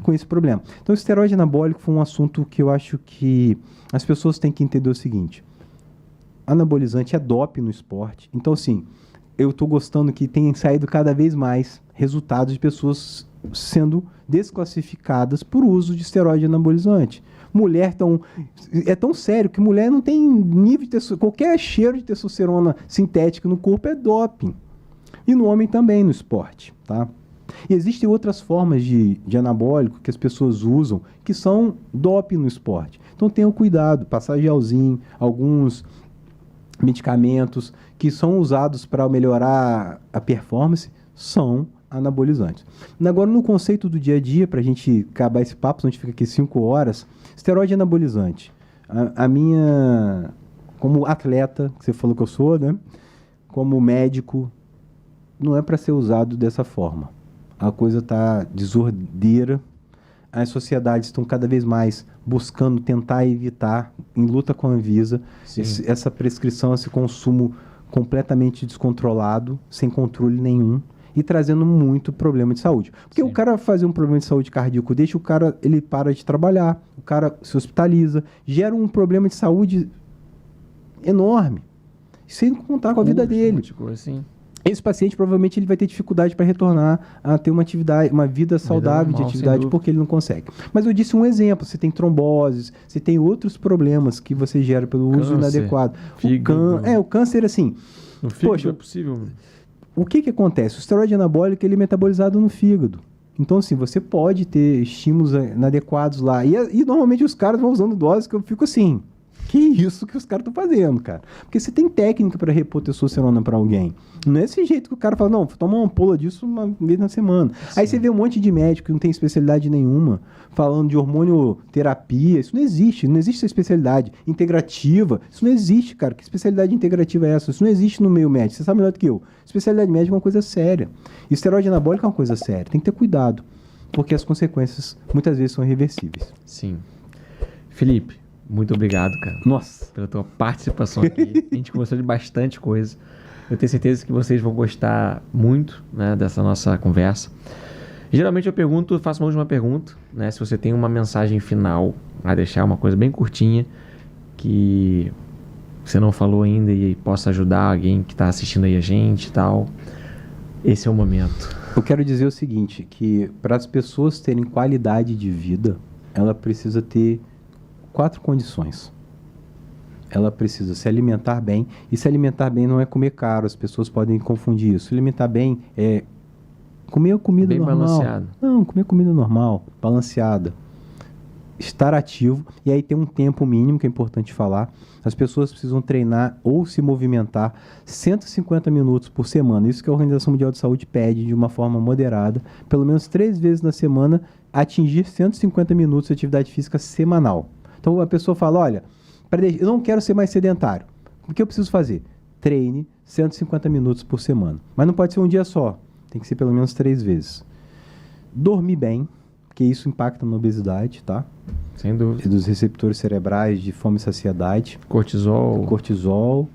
com esse problema. Então, o esteroide anabólico foi um assunto que eu acho que as pessoas têm que entender o seguinte. Anabolizante é doping no esporte. Então, assim, eu estou gostando que tem saído cada vez mais resultados de pessoas sendo desclassificadas por uso de esteroide anabolizante. Mulher é tão sério que mulher não tem nível de testosterona. Qualquer cheiro de testosterona sintética no corpo é doping. E no homem também, no esporte, tá? E existem outras formas de anabólico que as pessoas usam que são doping no esporte. Então tenham cuidado, passar gelzinho, alguns medicamentos que são usados para melhorar a performance são anabolizantes. Agora, no conceito do dia a dia, para a gente acabar esse papo, senão a gente fica aqui 5 horas, esteroide anabolizante. A minha, como atleta, que você falou que eu sou, né? Como médico, não é para ser usado dessa forma. A coisa está desordeira. As sociedades estão cada vez mais buscando tentar evitar, em luta com a Anvisa, essa prescrição, esse consumo completamente descontrolado, sem controle nenhum, e trazendo muito problema de saúde. Porque o cara fazer um problema de saúde cardíaco, deixa o cara, ele para de trabalhar, o cara se hospitaliza, gera um problema de saúde enorme, sem contar com a vida dele. Esse paciente provavelmente ele vai ter dificuldade para retornar a ter uma atividade, uma vida saudável de atividade, porque ele não consegue. Mas eu disse um exemplo, você tem tromboses, você tem outros problemas que você gera pelo uso inadequado. O câncer, assim... No fígado é possível... O que acontece? O esteroide anabólico ele é metabolizado no fígado. Então, assim, você pode ter estímulos inadequados lá. E normalmente os caras vão usando doses que eu fico assim... Que isso que os caras estão fazendo, cara? Porque você tem técnica para repor testosterona para alguém. Não é esse jeito que o cara fala, não, toma uma ampola disso uma vez na semana. Aí você vê um monte de médico que não tem especialidade nenhuma, falando de hormonioterapia. Isso não existe essa especialidade. Integrativa, isso não existe, cara. Que especialidade integrativa é essa? Isso não existe no meio médico. Você sabe melhor do que eu. Especialidade médica é uma coisa séria. E esteroide anabólico é uma coisa séria. Tem que ter cuidado, porque as consequências muitas vezes são irreversíveis. Sim. Felipe, muito obrigado, cara. Nossa. Pela tua participação aqui. A gente conversou de bastante coisa. Eu tenho certeza que vocês vão gostar muito, né, dessa nossa conversa. Geralmente eu faço uma última pergunta, né? Se você tem uma mensagem final a deixar, uma coisa bem curtinha, que você não falou ainda e possa ajudar alguém que está assistindo aí a gente e tal. Esse é o momento. Eu quero dizer o seguinte, que para as pessoas terem qualidade de vida, ela precisa ter 4 condições. Ela precisa se alimentar bem, e se alimentar bem não é comer caro, as pessoas podem confundir isso. Se alimentar bem é comer comida normal. Bem balanceado. Não, comer comida normal, balanceada. Estar ativo, e aí tem um tempo mínimo que é importante falar. As pessoas precisam treinar ou se movimentar 150 minutos por semana. Isso que a Organização Mundial de Saúde pede de uma forma moderada, pelo menos 3 vezes na semana, atingir 150 minutos de atividade física semanal. Então a pessoa fala, olha, eu não quero ser mais sedentário. O que eu preciso fazer? Treine 150 minutos por semana. Mas não pode ser um dia só. Tem que ser pelo menos 3 vezes. Dormir bem, porque isso impacta na obesidade, tá? Sem dúvida. E dos receptores cerebrais de fome e saciedade. Cortisol.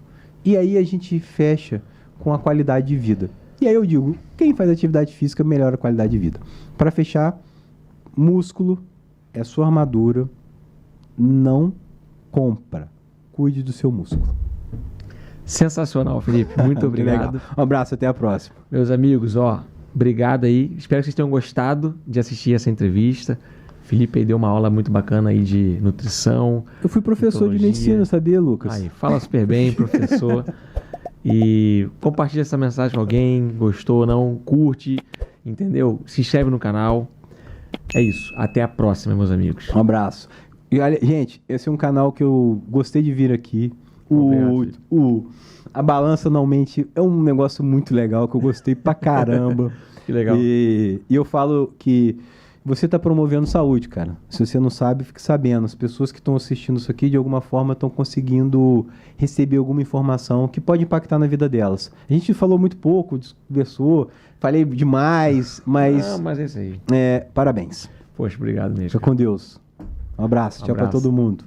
E aí a gente fecha com a qualidade de vida. E aí eu digo, quem faz atividade física melhora a qualidade de vida. Para fechar, músculo é sua armadura, não compra. Cuide do seu músculo. Sensacional, Felipe. Muito obrigado. Um abraço, até a próxima. Meus amigos, obrigado aí. Espero que vocês tenham gostado de assistir essa entrevista. Felipe aí deu uma aula muito bacana aí de nutrição. Eu fui professor de medicina, sabia, Lucas? Aí, fala super bem, professor. E compartilha essa mensagem com alguém, gostou ou não, curte, entendeu? Se inscreve no canal. É isso. Até a próxima, meus amigos. Um abraço. E olha, gente, esse é um canal que eu gostei de vir aqui. A balança anualmente é um negócio muito legal que eu gostei pra caramba. Que legal. E eu falo que você está promovendo saúde, cara. Se você não sabe, fique sabendo. As pessoas que estão assistindo isso aqui, de alguma forma, estão conseguindo receber alguma informação que pode impactar na vida delas. A gente falou muito pouco, conversou, falei demais, mas... Não, mas é isso aí. Parabéns. Poxa, obrigado mesmo. Fica com Deus. Um abraço. Tchau pra todo mundo.